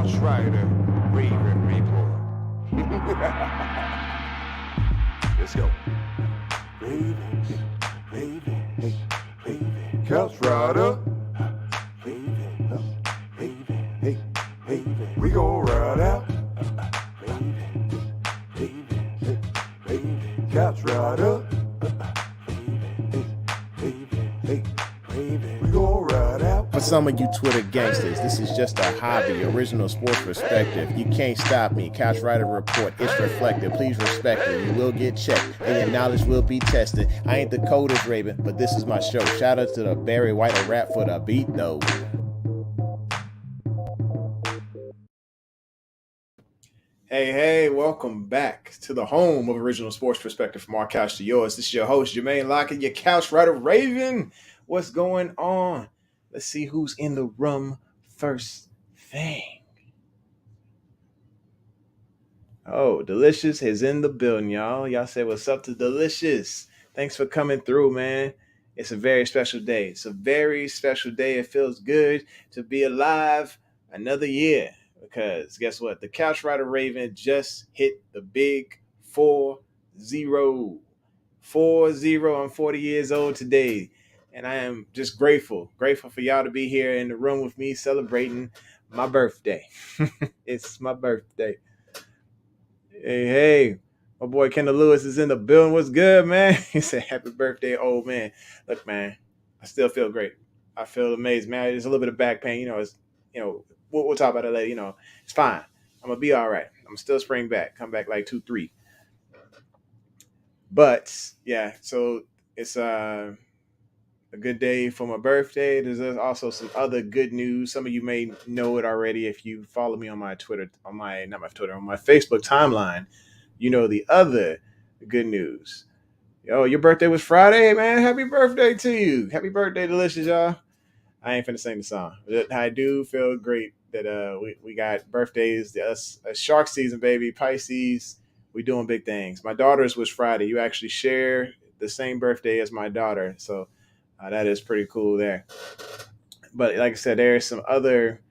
Couch Rider, Raven Report. Let's go. Ravens, Ravens, Ravens. Couch Rider. Ravens, Ravens, Ravens. We gon' ride out. Ravens, Ravens, Ravens. Couch Rider. Ravens, we gon' ride out. For some of you Twitter gangsters, this is just a hobby, original sports perspective. You can't stop me. Couch Rider Report, it's reflective. Please respect me. You will get checked, and your knowledge will be tested. I ain't the coldest Raven, but this is my show. Shout out to the Barry White of rap for the beat, though. Hey, welcome back to the home of original sports perspective from our couch to yours. This is your host, Jermaine Lockett, your Couch Rider Raven. What's going on? Let's see who's in the room first thing. Oh, Delicious is in the building, y'all. Y'all say what's up to Delicious. Thanks for coming through, man. It's a very special day. It's a very special day. It feels good to be alive another year because guess what? The Couch Rider Raven just hit the big 4-0. 4-0. I'm 40 years old today. And I am just grateful for y'all to be here in the room with me celebrating my birthday. It's my birthday. Hey, my boy Kendall Lewis is in the building. What's good, man? He said, happy birthday, old man. Look, man, I still feel great. I feel amazing, man. There's a little bit of back pain. We'll talk about it later. It's fine. I'm going to be all right. I'm still spring back. Come back like 2-3. But, yeah, so it's a good day for my birthday. There's also some other good news. Some of you may know it already if you follow me on my Twitter, on my Facebook timeline. You know the other good news. Yo, your birthday was Friday, man. Happy birthday to you. Happy birthday, Delicious, y'all. I ain't finna sing the song. But I do feel great that we got birthdays. A shark season, baby. Pisces. We doing big things. My daughter's was Friday. You actually share the same birthday as my daughter. So that is pretty cool there. But like I said, there's some other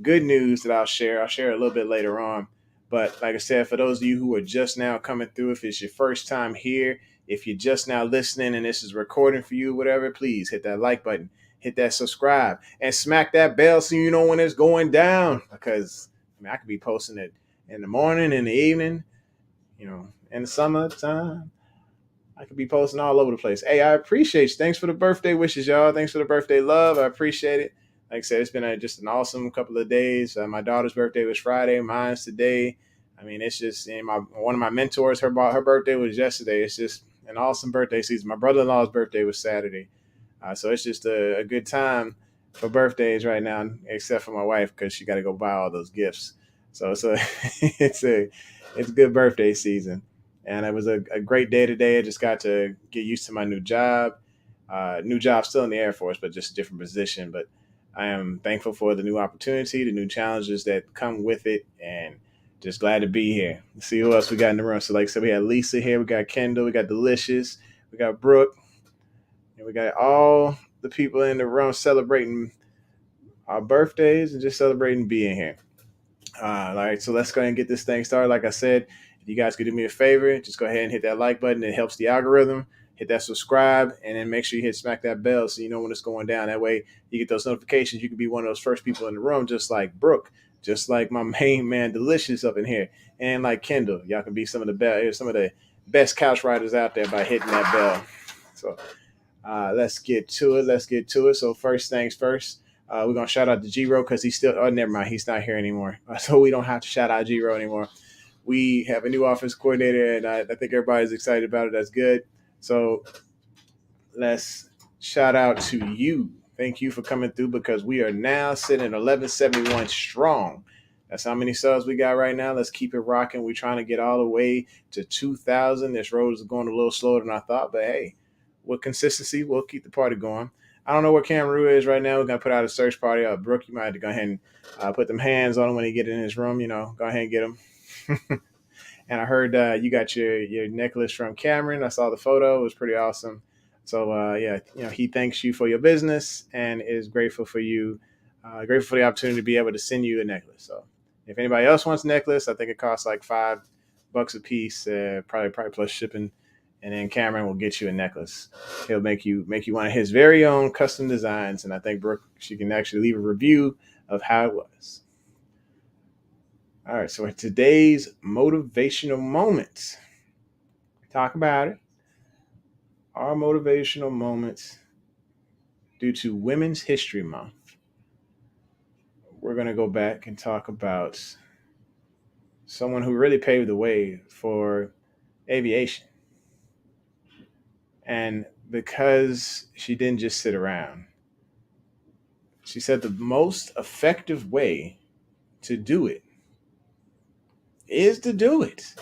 good news that I'll share. I'll share a little bit later on. But like I said, for those of you who are just now coming through, if it's your first time here, if you're just now listening and this is recording for you, whatever, please hit that like button, hit that subscribe, and smack that bell so you know when it's going down. Because I could be posting it in the morning, in the evening, in the summertime. I could be posting all over the place. Hey, I appreciate you. Thanks for the birthday wishes, y'all. Thanks for the birthday love. I appreciate it. Like I said, it's been just an awesome couple of days. My daughter's birthday was Friday. Mine's today. I mean, it's just one of my mentors, her birthday was yesterday. It's just an awesome birthday season. My brother-in-law's birthday was Saturday. So it's just a good time for birthdays right now, except for my wife because she got to go buy all those gifts. So it's a good birthday season. And it was a great day today. I just got to get used to my new job. New job still in the Air Force, but just a different position. But I am thankful for the new opportunity, the new challenges that come with it, and just glad to be here. Let's see who else we got in the room. So like I said, we got Lisa here. We got Kendall. We got Delicious. We got Brooke. And we got all the people in the room celebrating our birthdays and just celebrating being here. All right, so let's go ahead and get this thing started. Like I said, if you guys could do me a favor, just go ahead and hit that like button. It helps the algorithm. Hit that subscribe, and then make sure you smack that bell so you know when it's going down. That way you get those notifications. You can be one of those first people in the room, just like Brooke, just like my main man Delicious up in here, and like Kendall. Y'all can be some of the best couch riders out there by hitting that bell. So let's get to it. So first things first. We're going to shout out to G-Ro because never mind. He's not here anymore. So we don't have to shout out G-Ro anymore. We have a new offense coordinator, and I think everybody's excited about it. That's good. So let's shout out to you. Thank you for coming through because we are now sitting at 1171 strong. That's how many subs we got right now. Let's keep it rocking. We're trying to get all the way to 2,000. This road is going a little slower than I thought, but hey, with consistency, we'll keep the party going. I don't know where Cameron is right now. We're going to put out a search party. Brooke, you might have to go ahead and put them hands on him when he get in his room. Go ahead and get him. And I heard you got your necklace from Cameron. I saw the photo. It was pretty awesome. So, he thanks you for your business and is grateful for you, grateful for the opportunity to be able to send you a necklace. So If anybody else wants a necklace, I think it costs like $5 a piece, probably plus shipping. And then Cameron will get you a necklace. He'll make you one of his very own custom designs. And I think Brooke, she can actually leave a review of how it was. All right, so today's motivational moments. Talk about it. Our motivational moments due to Women's History Month. We're going to go back and talk about someone who really paved the way for aviation. And because she didn't just sit around, she said the most effective way to do it is to do it.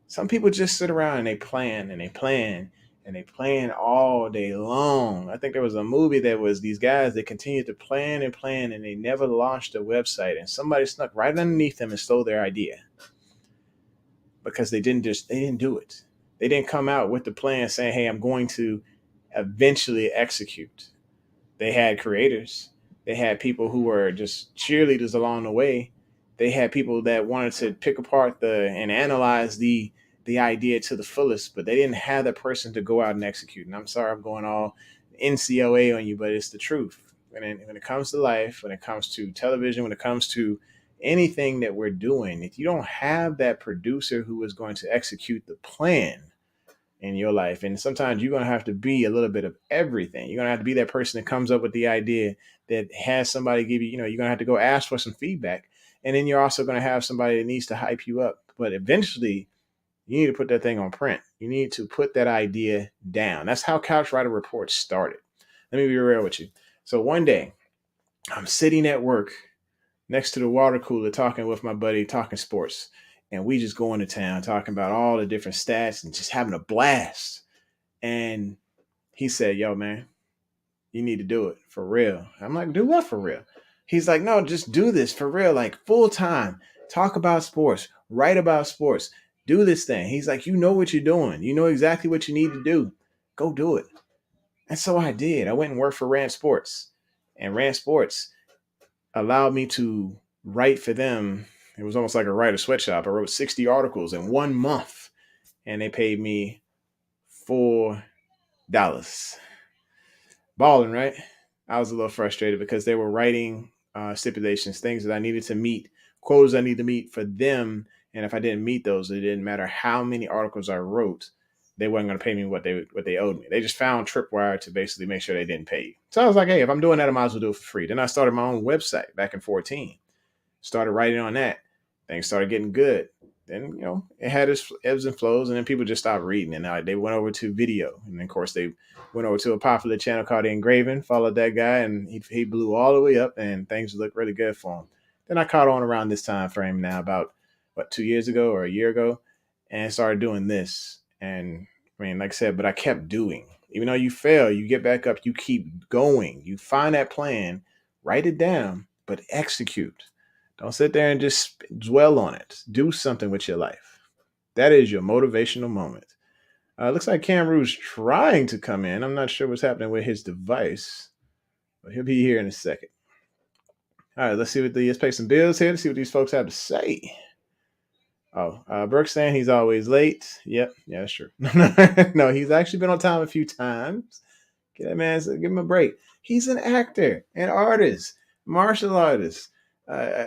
Some people just sit around and they plan and they plan and they plan all day long. I think there was a movie that was these guys that continued to plan and plan and they never launched a website, and somebody snuck right underneath them and stole their idea because they didn't do it. They didn't come out with the plan saying, "Hey, I'm going to eventually execute." They had creators. They had people who were just cheerleaders along the way. They had people that wanted to pick apart and analyze the idea to the fullest, but they didn't have that person to go out and execute. And I'm sorry, I'm going all NCOA on you, but it's the truth. When it comes to life, when it comes to television, when it comes to anything that we're doing, if you don't have that producer who is going to execute the plan in your life, and sometimes you're going to have to be a little bit of everything. You're going to have to be that person that comes up with the idea, that has somebody give you, you're going to have to go ask for some feedback. And then you're also going to have somebody that needs to hype you up. But eventually, you need to put that thing on print. You need to put that idea down. That's how Couch Writer Report started. Let me be real with you. So one day, I'm sitting at work next to the water cooler talking with my buddy, talking sports. And we just go into town talking about all the different stats and just having a blast. And he said, "Yo, man, you need to do it for real." I'm like, "Do what for real?" He's like, "No, just do this for real, like full time. Talk about sports, write about sports, do this thing." He's like, "You know what you're doing. You know exactly what you need to do. Go do it." And so I did. I went and worked for Rand Sports. And Rand Sports allowed me to write for them. It was almost like a writer sweatshop. I wrote 60 articles in 1 month, and they paid me $4. Balling, right? I was a little frustrated because they were writing stipulations, things that I needed to meet, quotas I need to meet for them. And if I didn't meet those, it didn't matter how many articles I wrote, they weren't going to pay me what they owed me. They just found Tripwire to basically make sure they didn't pay you. So I was like, "Hey, if I'm doing that, I might as well do it for free." Then I started my own website back in 2014. Started writing on that. Things started getting good. Then, it had its ebbs and flows, and then people just stopped reading. And they went over to video. And then, of course, they went over to a popular channel called The Engraving, followed that guy, and he blew all the way up, and things looked really good for him. Then I caught on around this time frame now, about, 2 years ago or a year ago, and started doing this. And, I mean, like I said, but I kept doing. Even though you fail, you get back up, you keep going. You find that plan, write it down, but execute. Don't sit there and just dwell on it. Do something with your life. That is your motivational moment. Looks like Cam Rouge's trying to come in. I'm not sure what's happening with his device, but he'll be here in a second. All right, let's pay some bills here to see what these folks have to say. Oh, Burke's saying he's always late. Yep, yeah, that's true. No, he's actually been on time a few times. Get that man, give him a break. He's an actor, an artist, martial artist.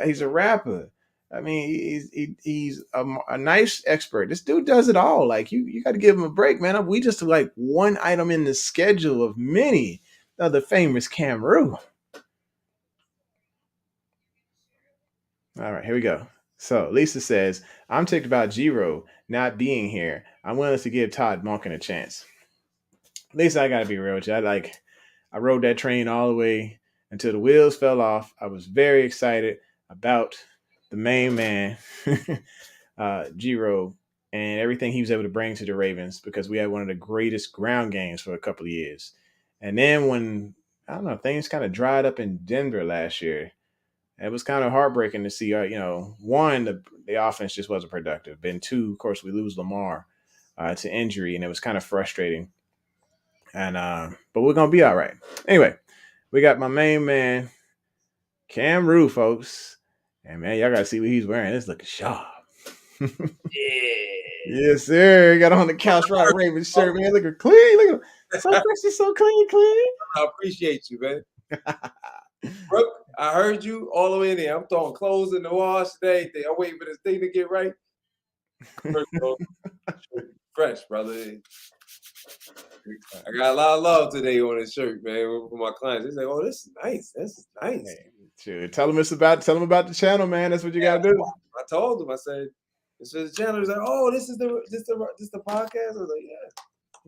He's a rapper. I mean, he's a nice expert. This dude does it all. Like you got to give him a break, man. We just like one item in the schedule of many of the famous Cam Rouge. All right, here we go. So Lisa says, "I'm ticked about Giro not being here. I'm willing to give Todd Monken a chance." Lisa, I gotta be real with you. I rode that train all the way until the wheels fell off. I was very excited about the main man, Giro, and everything he was able to bring to the Ravens, because we had one of the greatest ground games for a couple of years. And then when, I don't know, things kind of dried up in Denver last year, it was kind of heartbreaking to see, one, the offense just wasn't productive. And two, of course, we lose Lamar to injury, and it was kind of frustrating. And but we're gonna be all right. Anyway, we got my main man, Cam Rouge, folks. And man, y'all gotta see what he's wearing. It's looking sharp. Yeah. Yes, sir. He got on the couch right Ravens shirt, man. Looking clean. Look at him. So fresh, so clean, I appreciate you, man. Brooke, I heard you all the way in there. I'm throwing clothes in the wash today. I'm waiting for this thing to get right. First of all, fresh, brother. I got a lot of love today on this shirt, man, for my clients. They say, "Oh, this is nice. This is nice." Hey, sure. Tell him about the channel, man. That's what you gotta do. I told them. I said, "This is the channel." He's like, "Oh, this is the podcast." I was like, "Yeah."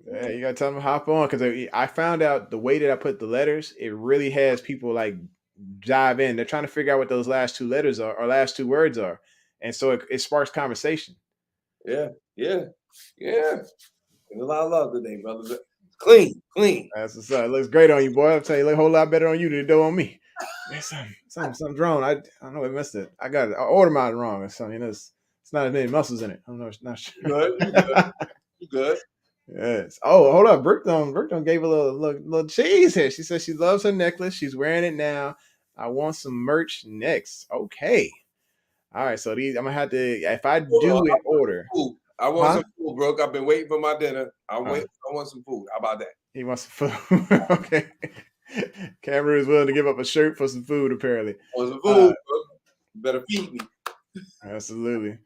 Yeah, you gotta tell them to hop on because I found out the way that I put the letters, it really has people like dive in. They're trying to figure out what those last two letters are or last two words are, and so it sparks conversation. Yeah. And a lot of love today, brother. Clean. That's what's up. It looks great on you, boy. I'll tell you, it look a whole lot better on you than it do on me. Man, something's wrong. I don't know. I missed it. I ordered mine wrong or something. It's not as many muscles in it. I don't know. It's not sure. You good. Yes. Oh, hold up. Brooke gave a little cheese here. She says she loves her necklace. She's wearing it now. I want some merch next. Okay. All right. So these I'm gonna have to if I do an order. I want some food, bro. I've been waiting for my dinner. I want some food. How about that? He wants some food. Okay. Cameron is willing to give up a shirt for some food, apparently. I want some food, bro. You better feed me. Absolutely.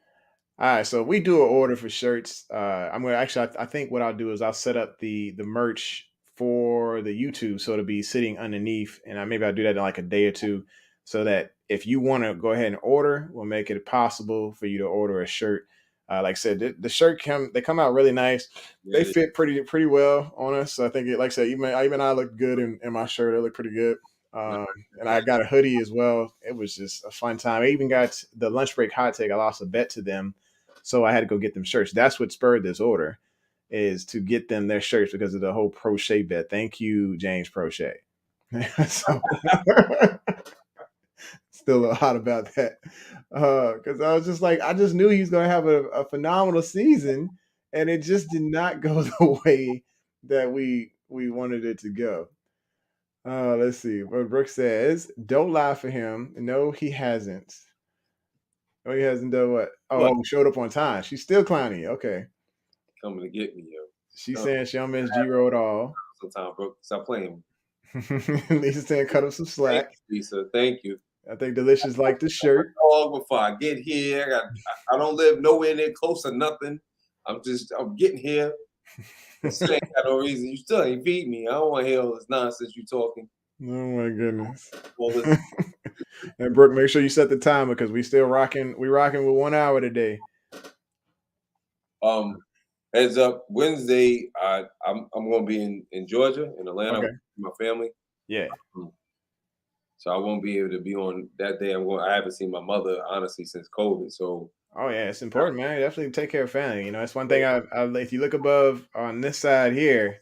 All right, so we do an order for shirts. I'm gonna actually. I think what I'll do is I'll set up the merch for the YouTube, so it'll be sitting underneath, and maybe I'll do that in like a day or two, so that if you want to go ahead and order, we'll make it possible for you to order a shirt. Like I said, the shirt they come out really nice. They fit pretty well on us. So I think, like I said, even I look good in my shirt. I look pretty good. And I got a hoodie as well. It was just a fun time. I even got the lunch break hot take. I lost a bet to them, so I had to go get them shirts. That's what spurred this order, is to get them their shirts because of the whole crochet bet. Thank you, James Crochet. So still a lot about that because I was just like, I just knew he was going to have a phenomenal season, and it just did not go the way that we wanted it to go. Let's see what Brooke says. Don't lie for him. No, he hasn't. No, he hasn't done what? Oh, showed up on time. She's still clowning you. Okay. Coming to get me, yo. She's saying she don't miss G-Ro at all. Sometimes, bro. Stop playing. Lisa's saying cut up some slack. Thank you, Lisa, thank you. I think Delicious like the shirt. Before I get here, I don't live nowhere near close to nothing. I'm getting here. Still ain't got no reason. You still ain't feed me. I don't want to hear all this nonsense you talking. Oh my goodness. And Brooke, make sure you set the timer because we still rocking. We rocking with 1 hour today. Heads up, Wednesday. I'm gonna be in Georgia, in Atlanta, with my family. Yeah. So I won't be able to be on that day. I haven't seen my mother honestly since COVID. So. Oh yeah, it's important, man. Definitely take care of family. You know, it's one thing. If you look above on this side here,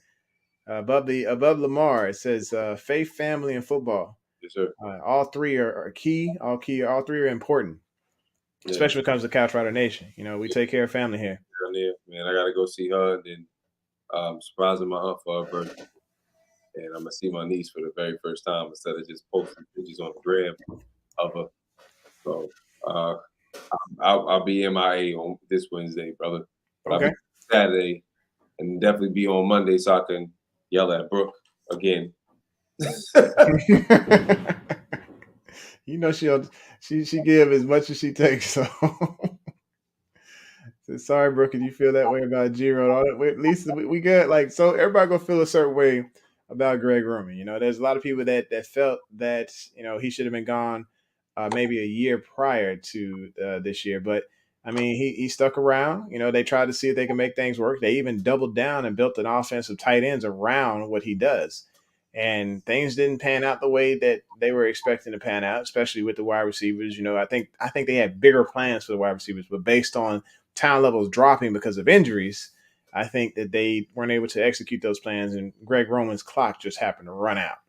above Lamar, it says faith, family, and football. Yes, sir. All three are key. All three are important, especially when it comes to Couch Rider Nation. You know, we take care of family here. Man, I gotta go see her, and then surprising my aunt for her birthday. And I'm gonna see my niece for the very first time instead of just posting pictures on the gram of her. So I'll be MIA on this Wednesday, brother. But Okay. I'll be Saturday, and definitely be on Monday so I can yell at Brooke again. You know she give as much as she takes. So sorry, Brooke, if you feel that way about Giro. At least we good. Like, so everybody gonna feel a certain way about Greg Roman. You know, there's a lot of people that felt that, you know, he should have been gone maybe a year prior to this year. But I mean, he stuck around. You know, they tried to see if they can make things work. They even doubled down and built an offensive tight ends around what he does. And things didn't pan out the way that they were expecting to pan out, especially with the wide receivers. You know, I think they had bigger plans for the wide receivers, but based on talent levels dropping because of injuries, I think that they weren't able to execute those plans, and Greg Roman's clock just happened to run out.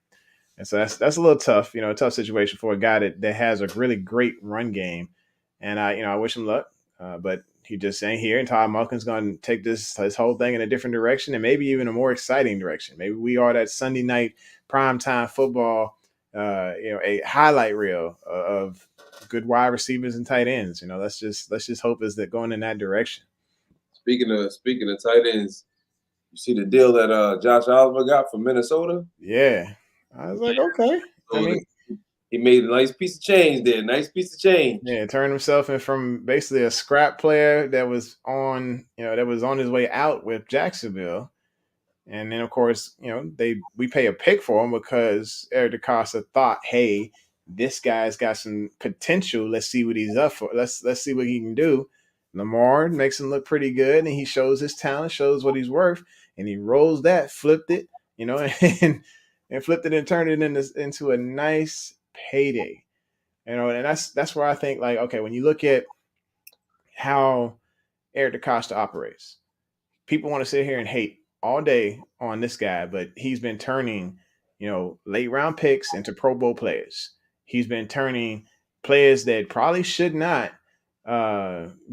And so that's a little tough, you know, a tough situation for a guy that has a really great run game. And I wish him luck, but he just ain't here. And Todd Monken's going to take this whole thing in a different direction, and maybe even a more exciting direction. Maybe we are that Sunday night primetime football, a highlight reel of good wide receivers and tight ends. Let's just hope is that going in that direction. Speaking of tight ends, you see the deal that Josh Oliver got from Minnesota? Yeah, I was like, okay. I So mean, he made a nice piece of change there. Nice piece of change. yeah, turned himself in from basically a scrap player that was on his way out with Jacksonville. And then, of course, we pay a pick for him because Eric DeCosta thought, hey, this guy's got some potential. Let's see what he's up for. Let's see what he can do. Lamar makes him look pretty good, and he shows his talent, shows what he's worth, and he rolls that, flipped it, and flipped it and turned it into a nice payday. And that's where I think, like, okay, when you look at how Eric DeCosta operates, people want to sit here and hate all day on this guy, but he's been turning, late round picks into Pro Bowl players. He's been turning players that probably should not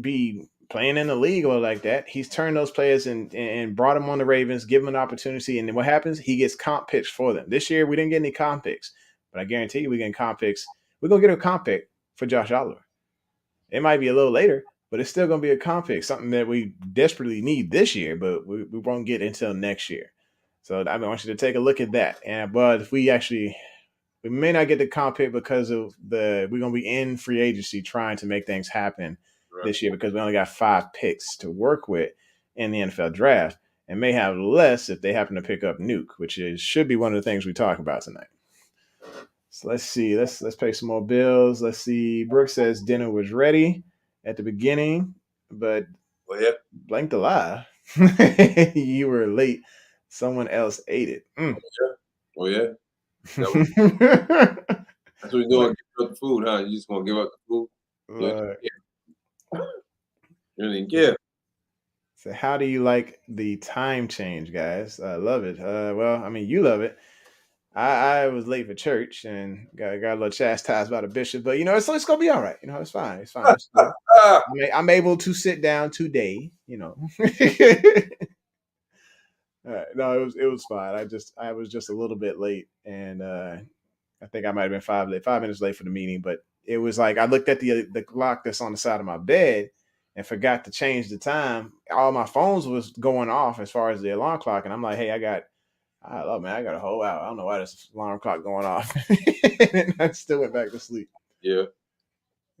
be playing in the league or like that. He's turned those players and brought them on the Ravens, give them an opportunity. And then what happens? He gets comp picks for them. This year, we didn't get any comp picks, but I guarantee you we're getting comp picks. We're going to get a comp pick for Josh Oliver. It might be a little later, but it's still going to be a comp pick, something that we desperately need this year, but we won't get until next year. So I want you to take a look at that. But if we may not get the comp pick because of we're going to be in free agency trying to make things happen this year because we only got 5 picks to work with in the NFL draft and may have less if they happen to pick up Nuke, which should be one of the things we talk about tonight. So let's see. Let's pay some more bills. Let's see. Brooke says dinner was ready at the beginning, but blank the lie. You were late. Someone else ate it. Oh yeah. That's what you're doing. Give up the food, huh? You just gonna give up the food? You don't even care. So how do you like the time change, guys? I love it. Well, I mean, you love it. I was late for church and got a little chastised by the bishop, but it's gonna be all right. It's fine. It's fine. I'm able to sit down today. All right. No, it was fine. I was just a little bit late, and I think I might have been 5 minutes late for the meeting. But it was like I looked at the clock that's on the side of my bed and forgot to change the time. All my phones was going off as far as the alarm clock, and I'm like, hey, I got a whole hour. I don't know why this alarm clock going off. And I still went back to sleep. Yeah.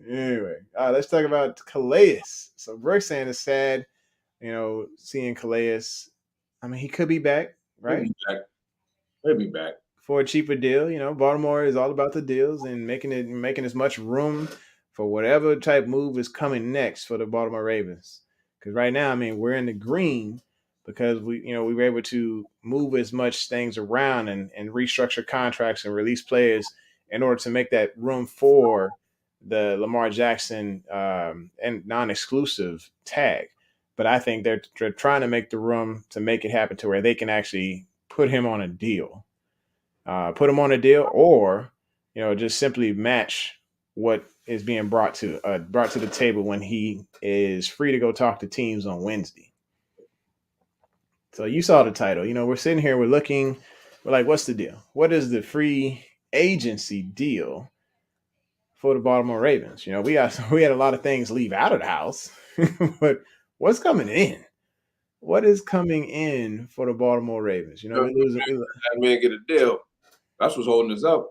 Anyway, let's talk about Calais. So Brooks saying it's sad, seeing Calais. I mean, he could be back, right? He'll be back for a cheaper deal. Baltimore is all about the deals and making as much room for whatever type move is coming next for the Baltimore Ravens. Because right now, I mean, we're in the green because we were able to move as much things around and restructure contracts and release players in order to make that room for the Lamar Jackson and non-exclusive tag. But I think they're trying to make the room to make it happen to where they can actually put him on a deal, or just simply match what is being brought to the table when he is free to go talk to teams on Wednesday. So you saw the title. We're sitting here, we're like, what's the deal? What is the free agency deal for the Baltimore Ravens? We had a lot of things leave out of the house, but what's coming in? What is coming in for the Baltimore Ravens? We're losing. That man get a deal. That's what's holding us up.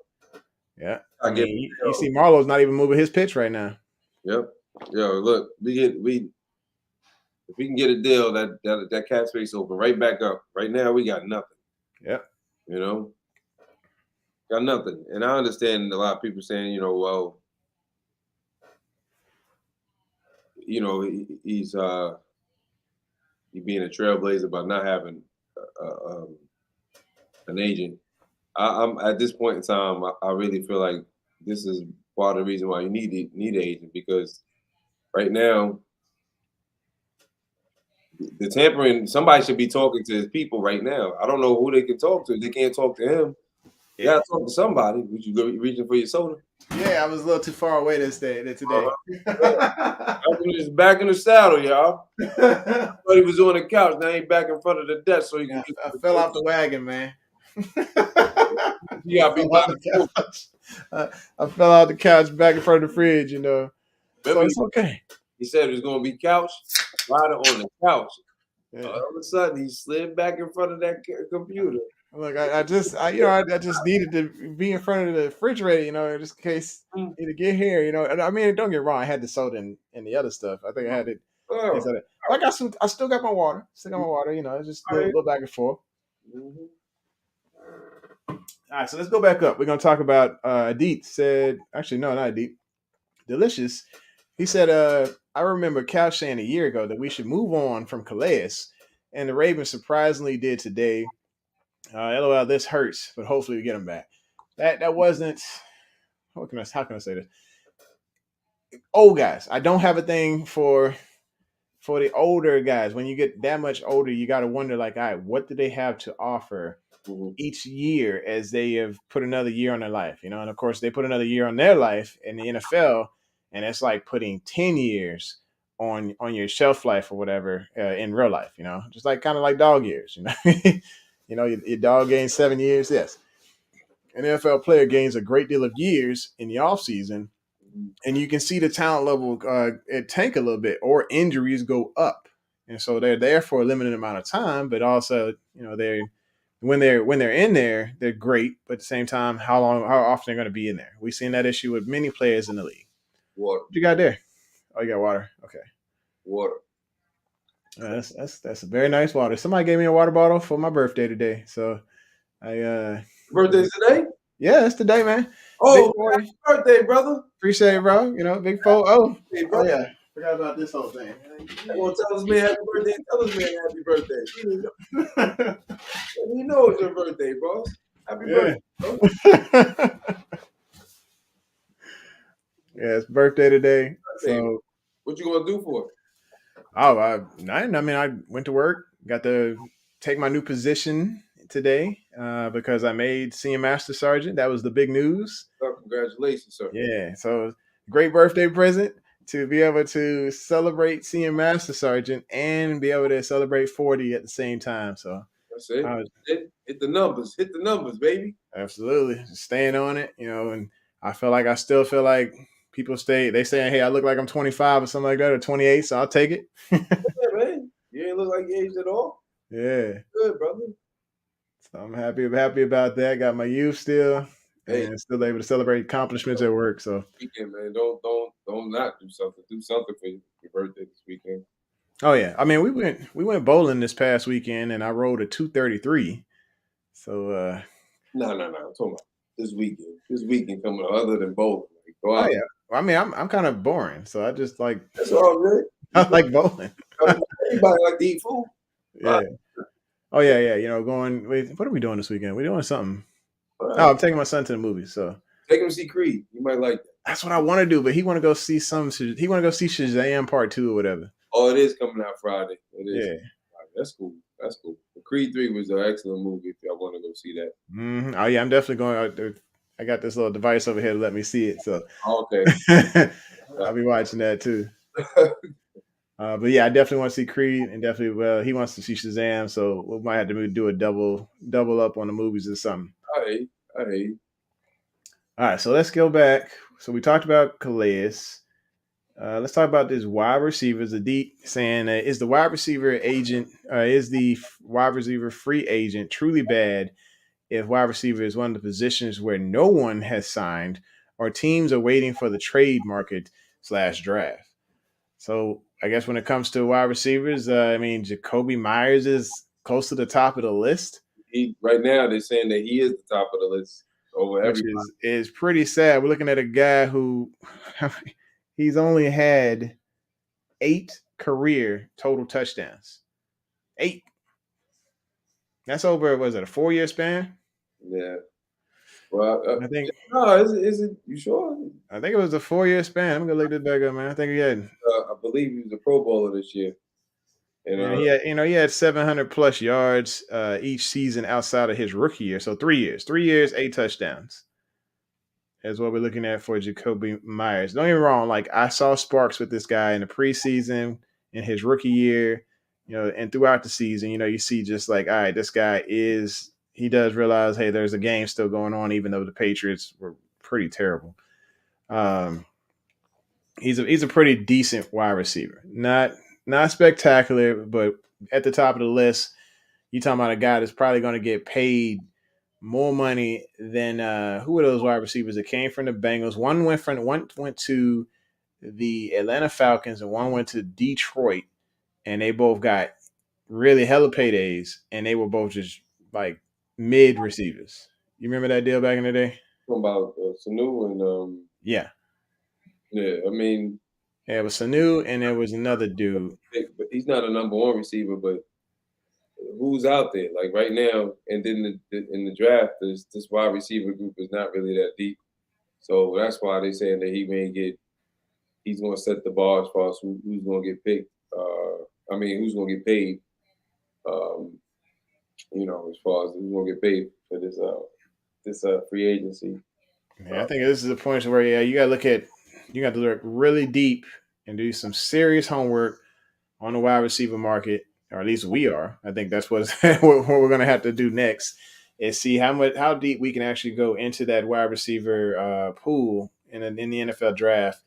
Yeah, I mean, you see, Marlowe's not even moving his pitch right now. Yep. Look, if we can get a deal, that cap space open right back up. Right now, we got nothing. Yep. Got nothing. And I understand a lot of people saying, well, he's being a trailblazer by not having an agent. I'm at this point in time, I really feel like this is part of the reason why you need an agent, because right now the tampering, somebody should be talking to his people right now. I don't know who they can talk to. They can't talk to him. You gotta talk to somebody. Would you go reaching for your soda? Yeah, I was a little too far away today. I was just back in the saddle, y'all. But he was on the couch. Now he back in front of the desk, so he can. I fell off the wagon, man. You got beat by the fool. I fell out the couch back in front of the fridge, you know. So it's okay. He said it was going to be couch, rider on the couch. Yeah. All of a sudden, he slid back in front of that computer. Look, I just needed to be in front of the refrigerator, you know, just in case I need to get here, you know. And I mean, don't get wrong, I had the soda and the other stuff. I think I had it. Oh. I still got my water. Still got my water, you know. It's just a little back and forth. Mm-hmm. All right, so let's go back up. We're gonna talk about Adit said. Actually, no, not Adit. Delicious. He said, I remember Cal saying a year ago that we should move on from Calais, and the Ravens surprisingly did today. LOL, this hurts, but hopefully we get him back. That wasn't. How can I say this? Old guys. I don't have a thing for the older guys. When you get that much older, you got to wonder, like, all right, what do they have to offer each year as they have put another year on their life, you know? And of course, they put another year on their life in the NFL, and it's like putting 10 years on your shelf life or whatever in real life, you know, just like kind of like dog years, you know. You know, your dog gains 7 years. Yes, an NFL player gains a great deal of years in the offseason, and you can see the talent level it tank a little bit, or injuries go up, and so they're there for a limited amount of time. But also, you know, when they're in there, they're great. But at the same time, how often they're going to be in there? We've seen that issue with many players in the league. Water. What you got there? Oh, you got water. Okay. Water. That's a very nice water. Somebody gave me a water bottle for my birthday today, so I Birthday's today? Yeah, it's today, man. Oh, happy birthday, brother! Appreciate it, bro. You know, big foe. Oh, hey, oh yeah, forgot about this whole thing. Well, tell us, man, happy birthday. Tell us, man, happy birthday. You know it's your birthday, bro. Happy birthday, bro. Yeah, it's birthday today. So, what you gonna do for it? Oh, I mean, I went to work, got to take my new position today because I made Senior Master Sergeant. That was the big news. Oh, congratulations, sir. Yeah, so great birthday present to be able to celebrate Senior Master Sergeant and be able to celebrate 40 at the same time. So that's it. Hit the numbers. Hit the numbers, baby. Absolutely. Staying on it, you know, and I still feel like people they saying, hey, I look like I'm 25 or something like that, or 28, so I'll take it. Yeah, man. You ain't look like you aged at all. Yeah. Good, brother. So I'm happy about that. Got my youth still, and still able to celebrate accomplishments at work. So weekend, man. Don't not do something. Do something for your birthday this weekend. Oh yeah. I mean, we went bowling this past weekend, and I rolled a 233. So No. I'm talking about this weekend. This weekend coming up, other than bowling. Like, go out. out. Oh yeah. I mean, I'm kind of boring, so I just like. That's all good. I like bowling. Everybody like to eat food. Yeah. Oh yeah. You know, what are we doing this weekend? We're doing something. Right. Oh, I'm taking my son to the movies. So take him to see Creed. You might like that. That's what I want to do, but he want to go see He want to go see Shazam Part 2 or whatever. Oh, it is coming out Friday. It is. Yeah. That's cool. Creed 3 was an excellent movie if y'all want to go see that. Mm-hmm. Oh yeah, I'm definitely going out there. I got this little device over here to let me see it. So okay. I'll be watching that too. But yeah, I definitely want to see Creed, and definitely, he wants to see Shazam, so we might have to do a double up on the movies or something. Hey. All right, so let's go back. So we talked about Calais. Let's talk about this wide receivers. Adit saying, is the wide receiver free agent truly bad if wide receiver is one of the positions where no one has signed or teams are waiting for the trade market / draft? So I guess when it comes to wide receivers, I mean, Jacoby Myers is close to the top of the list. Right now, they're saying that he is the top of the list over everybody. Which is pretty sad. We're looking at a guy who he's only had 8 career total touchdowns. 8. That's over, was it a 4-year span? Yeah. Well, I think. No, is it? You sure? I think it was a 4-year span. I'm gonna look this back up, man. I think he had. I believe he was a Pro Bowler this year. And he had 700 plus yards each season outside of his rookie year. So 3 years, 8 touchdowns. Is what we're looking at for Jacoby Myers. Don't get me wrong. Like, I saw sparks with this guy in the preseason, in his rookie year, you know, and throughout the season. You know, you see just like, all right, this guy he does realize, hey, there's a game still going on, even though the Patriots were pretty terrible. Um, he's a pretty decent wide receiver. Not spectacular, but at the top of the list. You talking about a guy that's probably going to get paid more money than who are those wide receivers that came from the Bengals? One went to the Atlanta Falcons and one went to Detroit, and they both got really hella paydays, and they were both just like mid receivers. You remember that deal back in the day? Talking about Sanu and Yeah, yeah, I mean, yeah. It was Sanu, and there was another dude. but he's not a number one receiver, but who's out there like right now? And then in the draft, this wide receiver group is not really that deep, so that's why they're saying that he may get. He's going to set the bar as far as who's going to get picked. I mean, who's going to get paid? Um, as far as who's going to get paid for this free agency. Yeah, I think this is a point where you got to look really deep and do some serious homework on the wide receiver market, or at least we are. I think that's what we're going to have to do next is see how deep we can actually go into that wide receiver pool in the NFL draft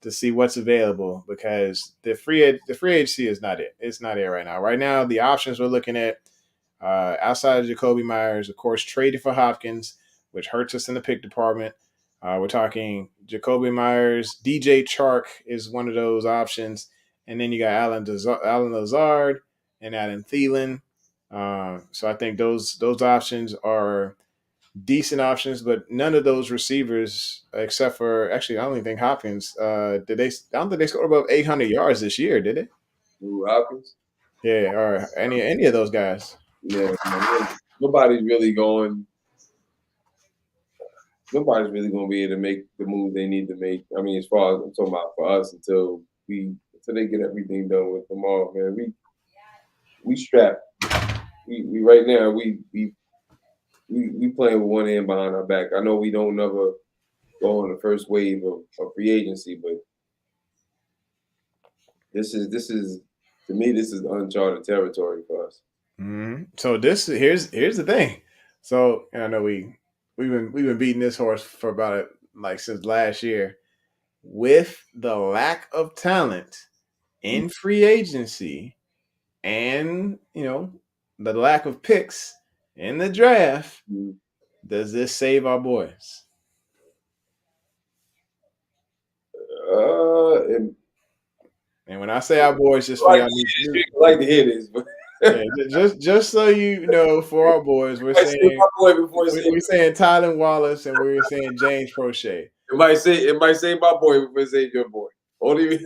to see what's available because the free agency is not it. It's not it right now. Right now, the options we're looking at outside of Jacoby Myers, of course, traded for Hopkins, which hurts us in the pick department. We're talking Jacoby Myers, DJ Chark is one of those options, and then you got Alan Lazard and Adam Thielen. So I think those options are decent options, but none of those receivers, except for actually, I don't even think Hopkins. Did they? I don't think they scored above 800 yards this year, did they? Who Hopkins? Yeah, or any of those guys. Yeah, nobody's really going. Nobody's really going to be able to make the move they need to make. I mean, as far as I'm talking about for us, until they get everything done with Lamar, man, we strapped. We right now we playing with one hand behind our back. I know we don't never go on the first wave of free agency, but this is to me this is uncharted territory for us. Mm-hmm. So here's the thing. So and I know we've been beating this horse for about like since last year. With the lack of talent in free agency, and the lack of picks in the draft, does this save our boys? And when I say our boys, just for y'all, I like to hear this, but yeah, just so you know, for our boys, we're saying Tylen Wallace and we're saying James Prochet. It might say my boy before it say your boy. Only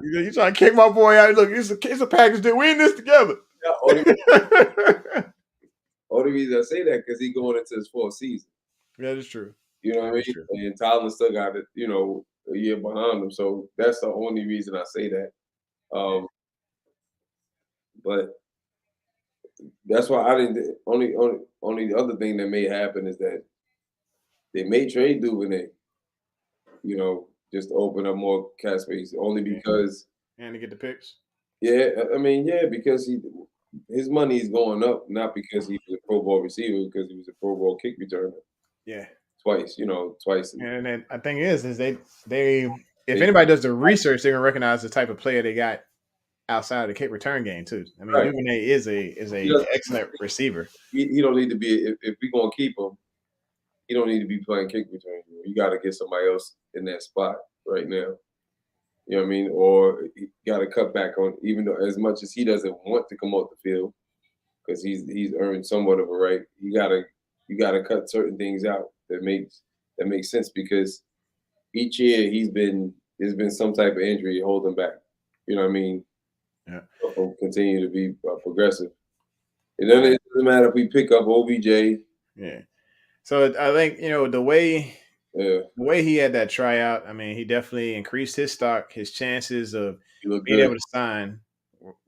you trying to kick my boy out? Look, it's a package deal. We in this together. Only reason I say that because he's going into his fourth season. Yeah, that's true. You know what I mean? True. And Tylen still got it, a year behind him. So that's the only reason I say that. But that's why I didn't. Only the other thing that may happen is that they may trade Duvernay. Just to open up more cap space. Only because and to get the picks. Yeah, I mean, yeah, because his money is going up, not because he was a Pro Bowl receiver, because he was a Pro Bowl kick returner. Yeah, twice. And then I think is they if anybody does the research, they're gonna recognize the type of player they got outside of the kick return game too. I mean, right. Duvernay is a excellent receiver. He don't need to be if we're gonna keep him. He don't need to be playing kick return. You got to get somebody else in that spot right now. You know what I mean? Or you got to cut back on, even though as much as he doesn't want to come off the field, because he's earned somewhat of a right. You gotta cut certain things out that makes sense, because each year there's been some type of injury holding back. You know what I mean? Yeah. From continue to be progressive. It doesn't matter if we pick up OBJ. Yeah. So I think the way he had that tryout, I mean, he definitely increased his stock, his chances of being able to sign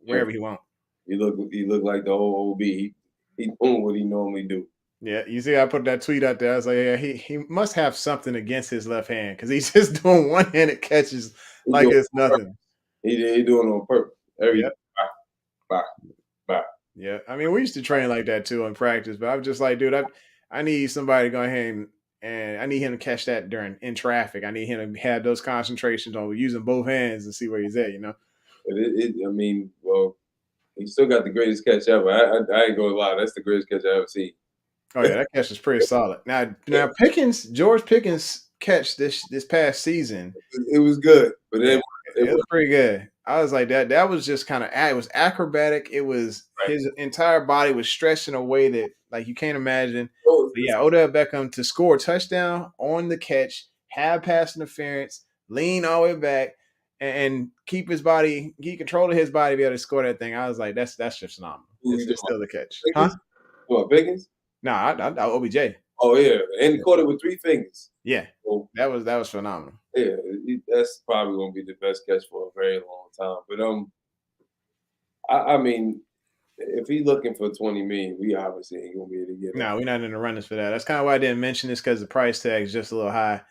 wherever he wants. He looked like the old OB. He doing what he normally do. Yeah, you see, I put that tweet out there. I was like, yeah, he must have something against his left hand, because he's just doing one-handed catches like it's nothing. He doing it on purpose. Bye. Yeah, I mean, we used to train like that too in practice, but I'm just like, dude, I need somebody to go ahead and I need him to catch that during in traffic. I need him to have those concentrations on using both hands and see where he's at. But I mean, well, he still got the greatest catch ever. I ain't gonna lie, that's the greatest catch I ever seen. Oh yeah, that catch is pretty solid. Now, Yeah, George Pickens catch this past season. it was good, but Yeah, it it was was pretty good. I was like that. That was just kind of it was acrobatic. It was right. his entire body was stretched in a way that like you can't imagine. So, But yeah, Odell Beckham to score a touchdown on the catch, have pass interference, lean all the way back, and keep his body, keep control of his body, to be able to score that thing. I was like, that's just phenomenal. who you It's talking still the catch, about? huh? Pickens? What, Pickens? No, I OBJ. Oh yeah, and he caught it with 3 fingers. Yeah, So that was phenomenal. yeah, that's probably gonna be the best catch for a very long time. But I mean, if he's looking for 20 million, we obviously ain't gonna be able to get him. No, we're not in the runnings for that. That's kind of why I didn't mention this because the price tag is just a little high.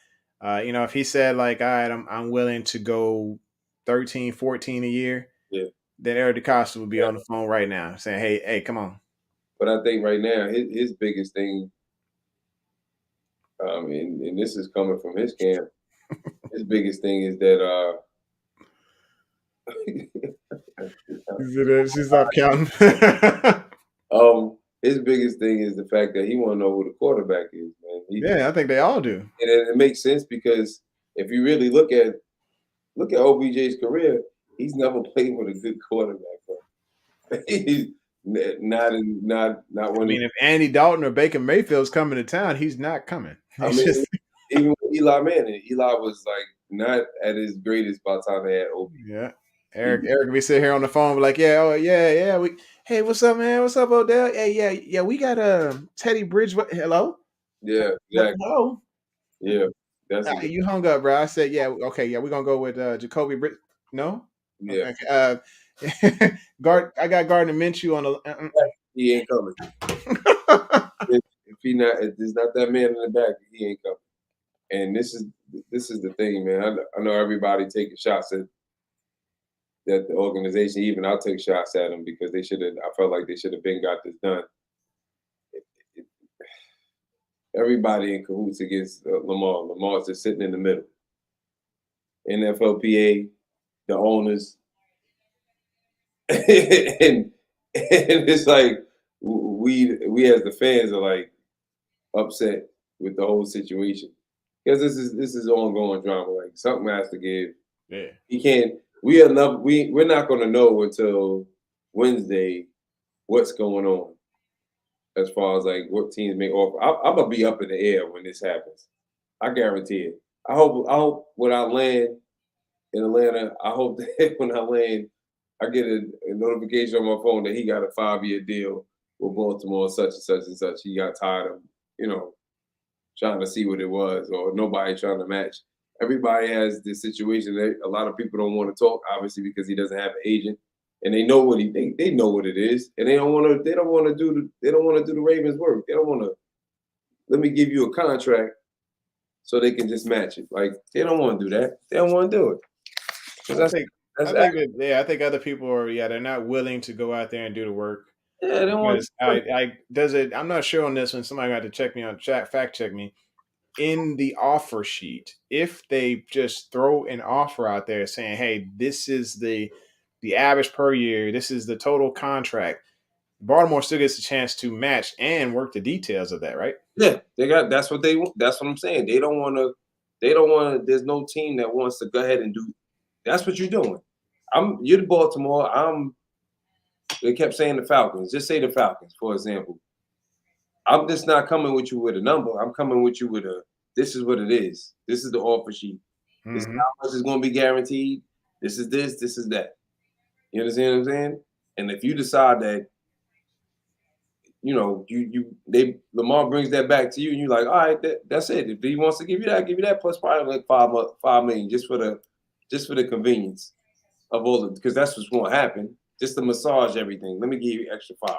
If he said like, all right, I'm willing to go 13, 14 a year, Yeah, then Eric DeCosta would be yeah. on the phone right now saying, hey, come on. But I think right now his biggest thing, and this is coming from his camp, his biggest thing is that She stopped counting. his biggest thing is the fact that he want to know who the quarterback is, man. Yeah, I think they all do. And it makes sense because if you really look at OBJ's career, he's never played with a good quarterback. Bro. He's not I when he. mean, if Andy Dalton or Baker Mayfield's coming to town, he's not coming. I He's mean, just even with Eli Manning, Eli was like not at his greatest by the time they had OBJ. yeah. Eric be sitting here on the phone, be like, yeah, oh yeah. Hey, what's up, man? What's up, Odell? Hey, yeah. We got Teddy Bridgewater. Hello, Yeah, exactly. hello. Yeah, that's a You hung up, bro. I said, yeah, okay, yeah. We're gonna go with Jacoby Bridge. No, yeah. okay. I got Gardner Minshew on the. He ain't coming. If there's not that man in the back, he ain't coming. And this is the thing, man. I know everybody taking shots at the organization. Even I'll take shots at them because they should have. I felt like they should have been got this done. Everybody in cahoots against Lamar. Lamar's just sitting in the middle. NFLPA, the owners, and it's like we as the fans are like upset with the whole situation because this is ongoing drama. Like something has to give. Yeah. He can't. We're not going to know until Wednesday what's going on as far as like what teams may offer. I'm gonna be up in the air when this happens. I guarantee it. I hope when I land in Atlanta, I hope that when I land, I get a notification on my phone that he got a 5-year deal with Baltimore, such and such and such. He got tired of, trying to see what it was, or nobody trying to match. Everybody has this situation that a lot of people don't want to talk, obviously, because he doesn't have an agent, and they know what they know what it is, and they don't want to do the Ravens work. They don't want to. Let me give you a contract so they can just match it. Like they don't want to do that. They don't want to do it. I think I think other people are they're not willing to go out there and do the work yeah, they don't want because to. I'm not sure on this one. Somebody got to check me on chat, fact check me. In the offer sheet, if they just throw an offer out there saying, "Hey, this is the average per year. This is the total contract." Baltimore still gets a chance to match and work the details of that, right? Yeah, they got. That's what they want. That's what I'm saying. They don't want to. They don't want to. There's no team that wants to go ahead and do. That's what you're doing. You're the Baltimore. They kept saying the Falcons. Just say the Falcons, for example. I'm just not coming with you with a number. I'm coming with you with this is what it is. This is the offer sheet. This is how much is going to be guaranteed. This is this. This is that. You understand what I'm saying? And if you decide that, Lamar brings that back to you, and you're like, all right, that's it. If he wants to give you that plus probably like $5 million just for the convenience of all the because that's what's going to happen. Just to massage everything. Let me give you extra 5,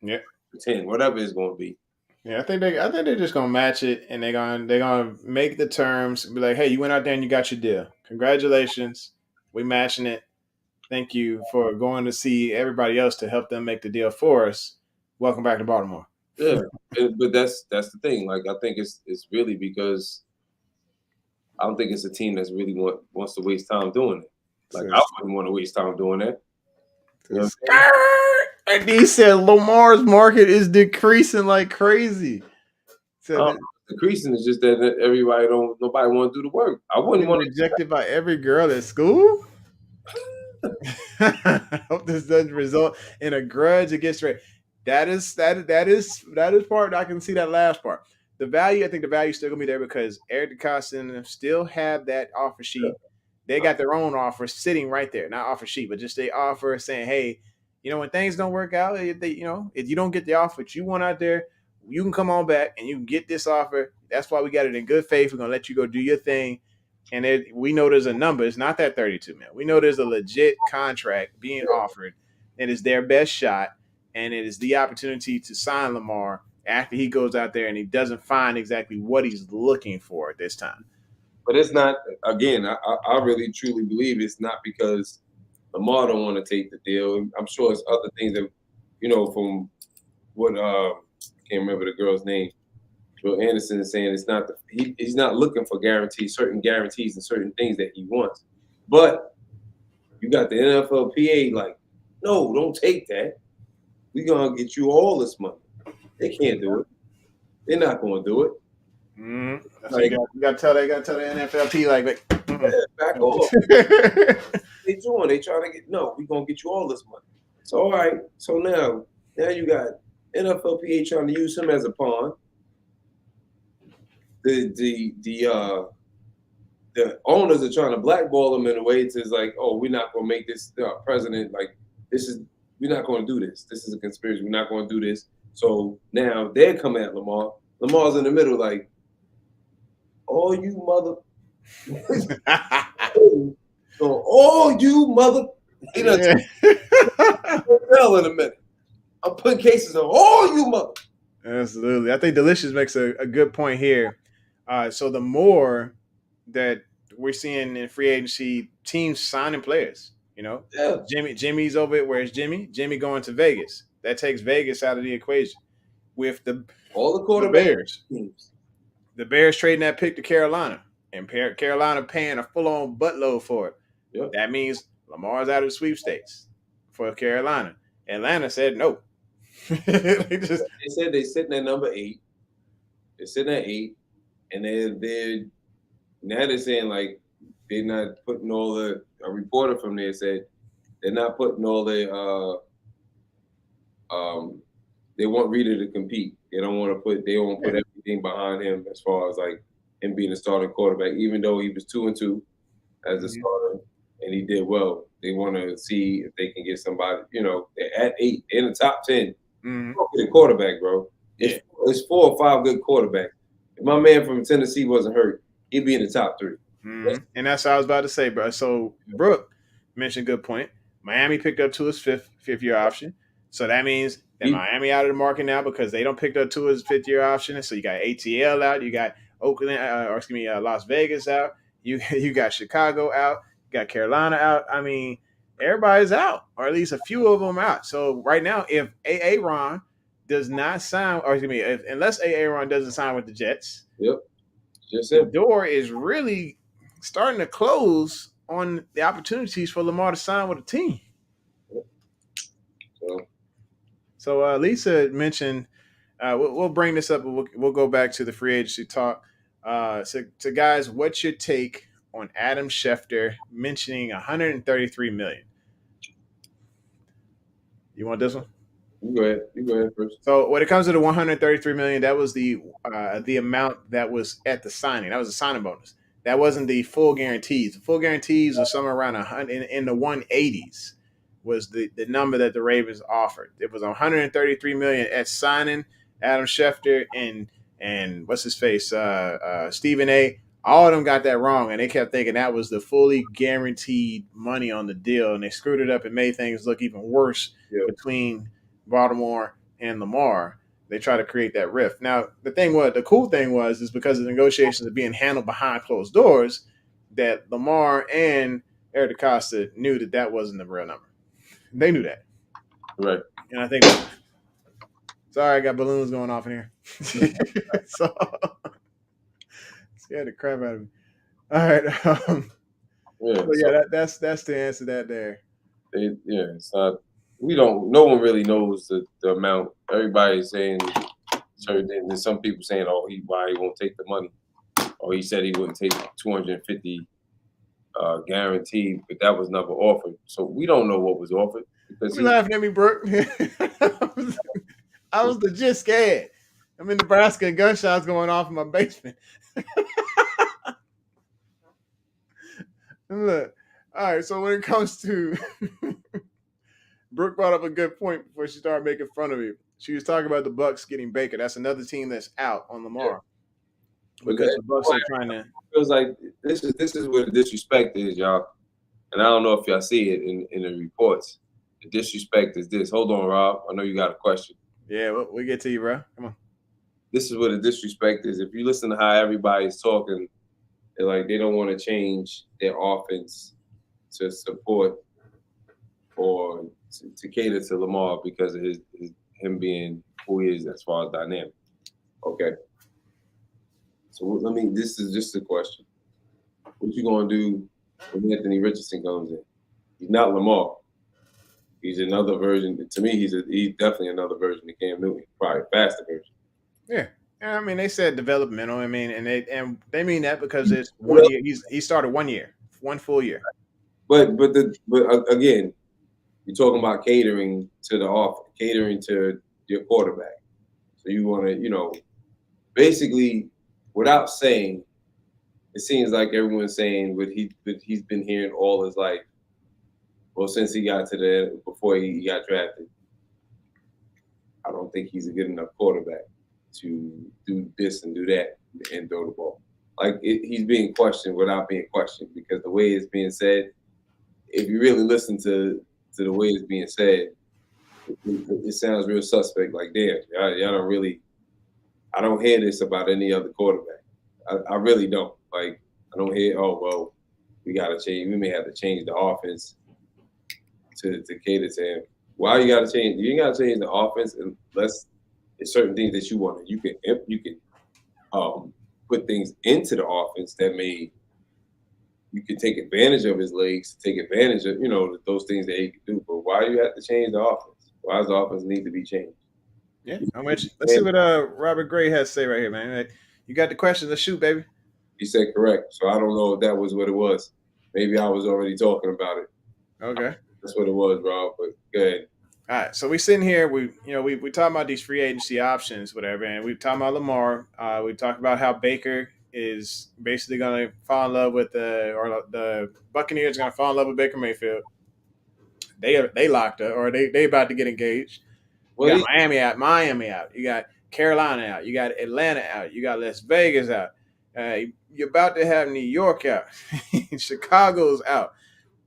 Yeah. 10, whatever it's going to be. Yeah, I think they're just gonna match it, and they're gonna make the terms. Be like, hey, you went out there and you got your deal. Congratulations, we matching it. Thank you for going to see everybody else to help them make the deal for us. Welcome back to Baltimore. Yeah, but that's the thing. Like I think it's really because I don't think it's a team that's really wants to waste time doing it. Like I wouldn't want to waste time doing that. You know what I'm saying? And he said Lamar's market is decreasing like crazy. So Decreasing is just that nobody want to do the work. I wouldn't want to. rejected by every girl at school. I hope this doesn't result in a grudge against Ray. That is part. I can see that last part. The value, I think the value is still gonna be there because Eric DeCosta and them still have that offer sheet. They got their own offer sitting right there, not offer sheet, but just they offer saying, "Hey, when things don't work out, if you don't get the offer that you want out there, you can come on back and you can get this offer. That's why we got it in good faith. We're gonna let you go do your thing." And we know there's a number. It's not that 32 million. We know there's a legit contract being offered, and it's their best shot, and it is the opportunity to sign Lamar after he goes out there and he doesn't find exactly what he's looking for at this time. But it's not. Again, I really truly believe it's not because Lamar don't want to take the deal. I'm sure it's other things that from what I can't remember the girl's name. Bill Anderson is saying it's not he's not looking for certain guarantees and certain things that he wants. But you got the NFLPA like, no, don't take that. We're gonna get you all this money. They can't do it. They're not gonna do it. Mm-hmm. Like, you gotta tell the NFLP like back off. They doing. They trying to get we're gonna get you all this money. So all right. So now you got NFLPA trying to use him as a pawn. The owners are trying to blackball him in a way to like, oh, we're not gonna make this president like we're not gonna do this. This is a conspiracy. We're not gonna do this. So now they're coming at Lamar. Lamar's in the middle, like, all you mother. So all you mother. Hell in a minute. I'm putting cases on all you mother. Absolutely. I think Delicious makes a good point here. So the more that we're seeing in free agency, teams signing players, Jimmy's over it. Where's Jimmy? Jimmy going to Vegas. That takes Vegas out of the equation. With all the quarterback Bears. The Bears trading that pick to Carolina, and Carolina paying a full-on buttload for it. Yep. That means Lamar's out of the sweepstakes for Carolina. Atlanta said no. They said they're sitting at number 8. They're sitting at 8, and they're saying like they're not putting all a reporter from there said they're not putting all they want Reader to compete. They won't put everything behind him as far as like him being a starting quarterback, even though he was 2-2 as a starter and he did well. They want to see if they can get somebody, they're at 8, they're in the top 10. The quarterback, bro. It's 4 or 5 good quarterbacks. If my man from Tennessee wasn't hurt, he'd be in the top 3. And that's what I was about to say, bro. So Brooke mentioned a good point. Miami picked up Tua's fifth year option. So that means that Miami out of the market now because they don't pick up Tua's 5th year option. So you got ATL out, you got Oakland, Las Vegas out, you got Chicago out, you got Carolina out. I mean, everybody's out, or at least a few of them out. So right now, if Aaron does not sign, unless Aaron doesn't sign with the Jets, the door is really starting to close on the opportunities for Lamar to sign with a team. So Lisa mentioned, we'll bring this up, and we'll go back to the free agency talk. So guys, what's your take on Adam Schefter mentioning $133 million? You want this one? You go ahead first. So when it comes to the $133 million, that was the amount that was at the signing. That was a signing bonus. That wasn't the full guarantees. The full guarantees are somewhere around 100 in the 180s. Was the number that the Ravens offered. It was $133 million at signing. Adam Schefter and what's his face, Stephen A. All of them got that wrong, and they kept thinking that was the fully guaranteed money on the deal, and they screwed it up and made things look even worse between Baltimore and Lamar. They tried to create that rift. Now, the cool thing was because the negotiations are being handled behind closed doors, that Lamar and Eric DaCosta knew that wasn't the real number. They knew that, Right. and I think. Sorry, I got balloons going off in here. So scared the crap out of me. All right. Yeah. So So yeah, that's the answer to that there. it's not. We don't. No one really knows the amount. Everybody's saying certain things. There's some people saying, "Oh, why he won't take the money?" Or he said he wouldn't take 250 guaranteed, but that was never offered. So we don't know what was offered because Don't be laughing at me, Brooke. I was legit scared. I'm in Nebraska and gunshots going off in my basement. Look, all right. So when it comes to Brooke brought up a good point before she started making fun of me. She was talking about the Bucks getting Baker. That's another team that's out on Lamar because the Bucks are trying to. feels like this is where the disrespect is, y'all. And I don't know if y'all see it in the reports. The disrespect is this. Hold on, Rob. I know you got a question. Yeah, we'll get to you, bro. Come on. This is where the disrespect is. If you listen to how everybody's talking, they're like they don't want to change their offense to support or to cater to Lamar because of him being who he is as far as dynamic. Okay. So let me. This is just a question. What you gonna do when Anthony Richardson comes in? He's not Lamar. He's another version. To me, he's definitely another version of Cam Newton, probably a faster version. Yeah. I mean, they said developmental. I mean, and they mean that because it's 1 year. He started 1 year, 1 full year. But again, you're talking about catering to the offense, catering to your quarterback. So you want to, basically, without saying, it seems like everyone's saying what he's been hearing all his life. Well, since he got before he got drafted, I don't think he's a good enough quarterback to do this and do that and throw the ball. Like he's being questioned without being questioned because the way it's being said, if you really listen to the way it's being said, it sounds real suspect. Like, damn, y'all don't really. I don't hear this about any other quarterback. I really don't. Like, I don't hear. Oh well, we got to change. We may have to change the offense to cater to him. Why you got to change? You ain't got to change the offense unless there's certain things that you want. You can put things into the offense that you can take advantage of his legs, take advantage of those things that he can do. But why do you have to change the offense? Why does the offense need to be changed? Yeah, let's see what Robert Gray has to say right here, man. You got the questions. Let's shoot, baby. He said correct. So I don't know if that was what it was. Maybe I was already talking about it. Okay. That's what it was, Rob. But go ahead. All right, so we sitting here, we talking about these free agency options, whatever, and we talking about Lamar. We talked about how Baker is basically going to fall in love with the Buccaneers going to fall in love with Baker Mayfield. They locked up, or they about to get engaged. You got Miami out. You got Carolina out. You got Atlanta out. You got Las Vegas out. You're about to have New York out. Chicago's out.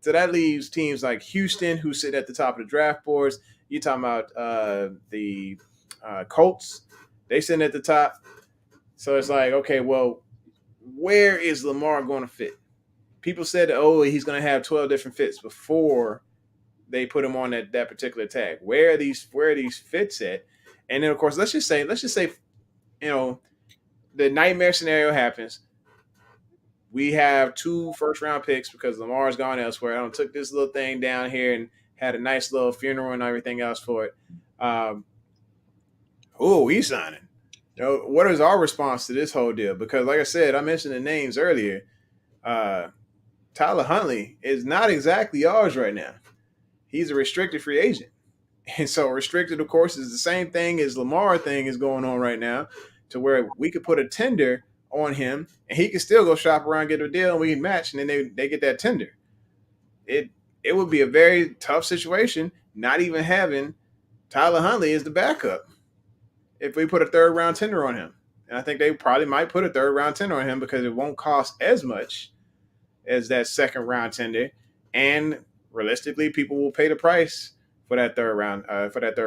So that leaves teams like Houston, who sit at the top of the draft boards. You talking about the Colts? They sit at the top. So it's like, okay, well, where is Lamar going to fit? People said, oh, he's going to have 12 different fits before they put him on that particular tag. Where are these fits at? And then, of course, let's just say, the nightmare scenario happens. We have 2 first-round picks because Lamar's gone elsewhere. I took this little thing down here and had a nice little funeral and everything else for it. Who are we signing? What is our response to this whole deal? Because, like I said, I mentioned the names earlier. Tyler Huntley is not exactly ours right now. He's a restricted free agent. And so restricted, of course, is the same thing as Lamar thing is going on right now, to where we could put a tender on him and he can still go shop around, get a deal, and we can match, and then they get that tender. It would be a very tough situation not even having Tyler Huntley as the backup if we put a 3rd round tender on him. And I think they probably might put a 3rd round tender on him because it won't cost as much as that 2nd round tender. And realistically, people will pay the price for that 3rd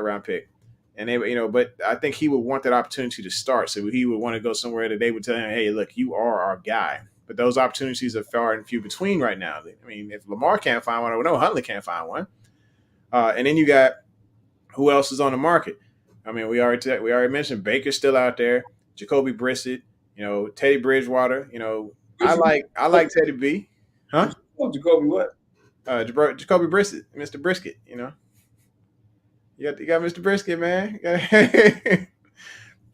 round pick. And they, but I think he would want that opportunity to start. So he would want to go somewhere that they would tell him, hey, look, you are our guy. but those opportunities are far and few between right now. I mean, if Lamar can't find one, I know Huntley can't find one. And then you got who else is on the market? I mean, we already mentioned Baker's still out there, Jacoby Brissett, Teddy Bridgewater. I like Teddy B, huh? Jacoby what? Jacoby Brissett, Mr. Brisket. You got Mr. Brisket, man.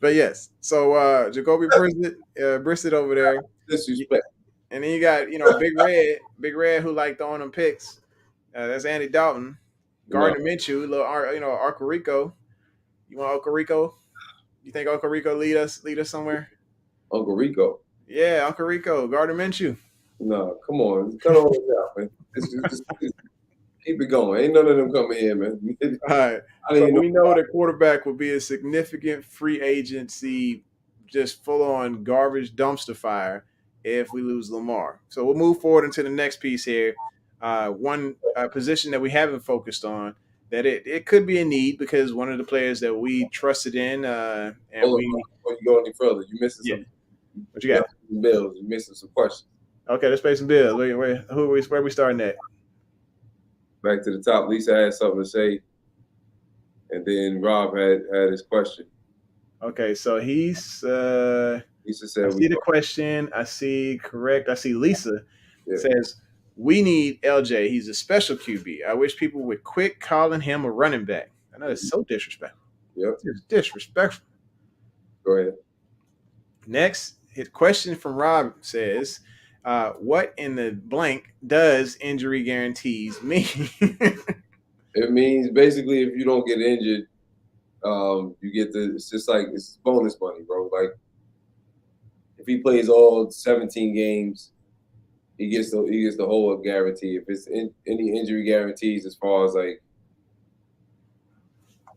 But yes, so Jacoby Brissett over there, Disrespect. and then you got Big Red, who like throwing them picks. That's Andy Dalton, Gardner Minshew, little Arcorico. You want Okarico? You think Okarico lead us somewhere? Uncle Rico. Yeah, Uncle Rico, Gardner Minshew. No, come on. Cut all this out, man. Just keep it going. Ain't none of them coming here, man. All right. So we know that quarterback will be a significant free agency, just full on garbage dumpster fire if we lose Lamar. So we'll move forward into the next piece here. One position that we haven't focused on that it could be a need because one of the players that we trusted in and before you go any further, you missing some. What you got? Bills. You missing some questions. Okay, let's pay some bills. Where are we starting at? Back to the top. Lisa had something to say, and then Rob had his question. Okay, so Lisa said, I see the question. I see correct. I see Lisa says, we need LJ. He's a special QB. I wish people would quit calling him a running back. I know it's so disrespectful. Yep. It's disrespectful. Go ahead. Next, his question from Rob says, what in the blank does injury guarantees mean? It means basically if you don't get injured, you get it's just like it's bonus money, bro. Like if he plays all 17 games, he gets the whole guarantee. If it's any injury guarantees as far as like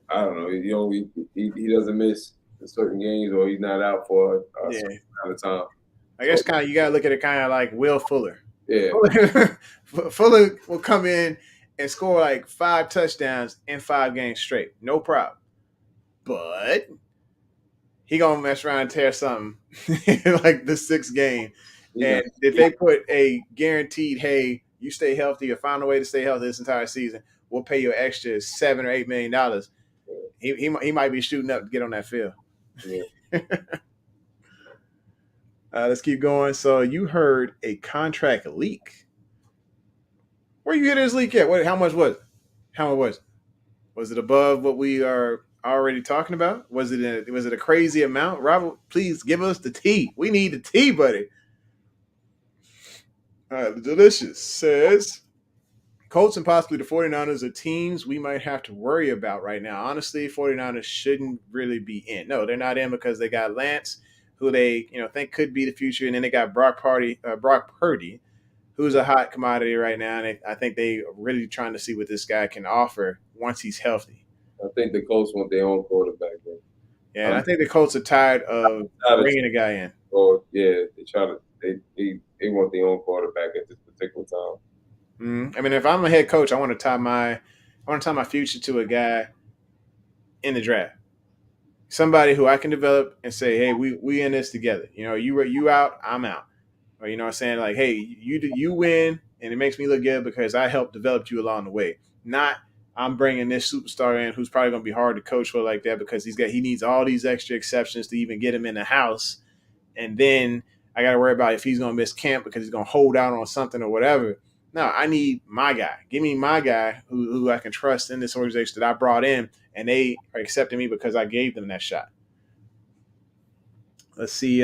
I don't know, he doesn't miss certain games or he's not out for a certain amount of time. I guess kind of you gotta look at it kind of like Will Fuller. Yeah, Fuller will come in and score like 5 touchdowns in 5 games straight, no problem. But he gonna mess around and tear something like the 6th game. And if they put a guaranteed, hey, you stay healthy or find a way to stay healthy this entire season, we'll pay you an extra $7 or $8 million. He might be shooting up to get on that field. Yeah. Let's keep going. So you heard a contract leak. Where you hear this leak at? How much was it? How much was it? Was it above what we are already talking about? Was it a crazy amount? Robert, please give us the tea. We need the tea, buddy. All right, Delicious says, Colts and possibly the 49ers are teams we might have to worry about right now. Honestly, 49ers shouldn't really be in. No, they're not in because they got Lance, who they think could be the future, and then they got Brock Purdy, who's a hot commodity right now, and I think they are really trying to see what this guy can offer once he's healthy. I think the Colts want their own quarterback. Man. Yeah, and I think the Colts are tired of bringing a guy in. Oh yeah, they want their own quarterback at this particular time. I mean, if I'm a head coach, I want to tie my future to a guy in the draft, somebody who I can develop and say, hey, we in this together. You out, I'm out. Or what I'm saying, like, hey, you win, and it makes me look good because I helped develop you along the way. Not I'm bringing this superstar in who's probably going to be hard to coach for like that because he needs all these extra exceptions to even get him in the house, and then I got to worry about if he's going to miss camp because he's going to hold out on something or whatever. No, I need my guy. Give me my guy who I can trust in this organization that I brought in, and they are accepting me because I gave them that shot. Let's see.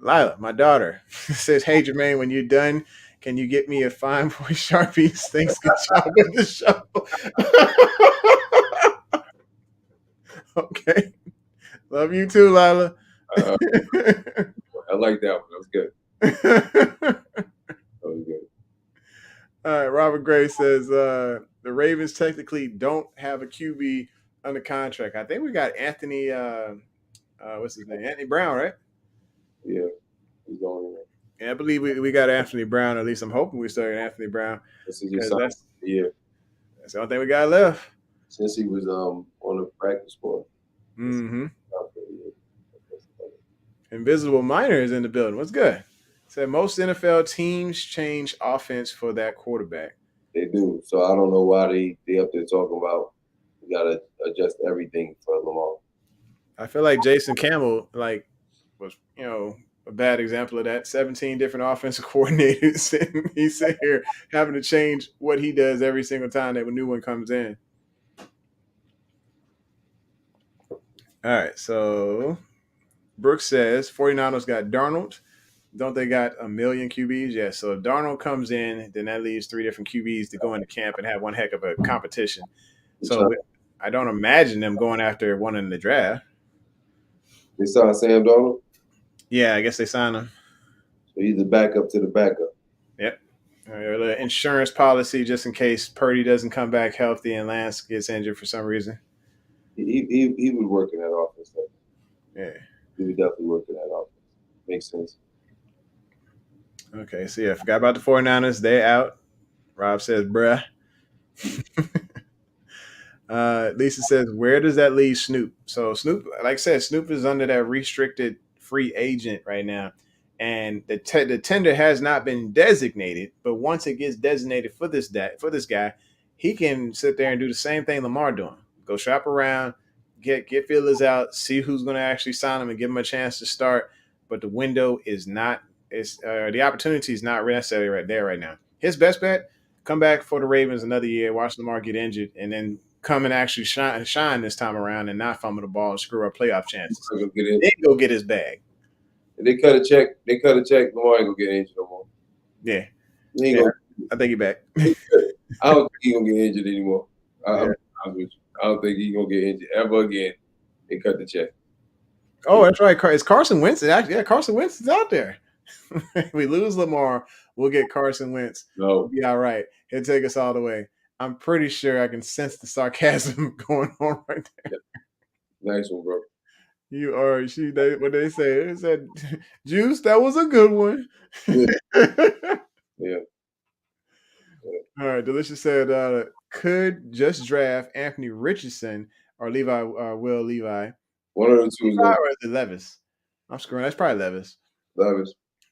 Lila, my daughter, says, hey, Jermaine, when you're done, can you get me a fine boy Sharpies? Thanks. Good job with the show. Okay. Love you too, Lila. I like that one. That was good. That was good. All right. Robert Gray says the Ravens technically don't have a QB under contract. I think we got Anthony. What's his name? Anthony Brown, right? Yeah, he's going there. Yeah, I believe we got Anthony Brown. At least I'm hoping we started Anthony Brown. This is just that's the only thing we got left. Since he was on the practice squad. Mm-hmm. Invisible Minor is in the building. What's good? Said most NFL teams change offense for that quarterback. They do. So I don't know why they up there talking about you gotta adjust everything for Lamar. I feel like Jason Campbell was a bad example of that. 17 different offensive coordinators, and he's sitting here having to change what he does every single time that a new one comes in. All right, so Brooks says 49ers got Darnold. Don't they got a million QBs? Yes. So if Darnold comes in, then that leaves 3 different QBs to go into camp and have one heck of a competition. So I don't imagine them going after one in the draft. They signed Sam Darnold. Yeah, I guess they signed him. So he's the backup to the backup. Yep. The insurance policy just in case Purdy doesn't come back healthy and Lance gets injured for some reason. He would work in that offense. Though. Yeah. He would definitely work in that offense. Makes sense. Okay, so yeah, forgot about the 49ers. They out. Rob says, bruh. Lisa says, where does that leave Snoop? So Snoop, like I said, Snoop is under that restricted free agent right now. And the tender has not been designated, but once it gets designated for this guy, he can sit there and do the same thing Lamar doing. Go shop around, get feelers out, see who's going to actually sign him and give him a chance to start. But the window is not the opportunity is not necessarily right there right now. His best bet: come back for the Ravens another year, watch Lamar get injured, and then come and actually shine this time around and not fumble the ball and screw up playoff chances. Then go get his bag. If they cut a check. Lamar ain't gonna get injured no more. Yeah, I think he's back. I don't think he's gonna get injured anymore. I don't think he's gonna get injured ever again. They cut the check. Oh, that's right. It's Carson Wentz. Carson Wentz is out there. We lose Lamar, we'll get Carson Wentz. No, we'll be all right. He'll take us all the way. I'm pretty sure I can sense the sarcasm going on right there. Nice one, bro. You are what they say. They said, Juice, that was a good one. Yeah. All right. Delicious said, could just draft Anthony Richardson or Will Levi. One of the two is going. Or is it Levis? I'm screwing. That's probably Levis.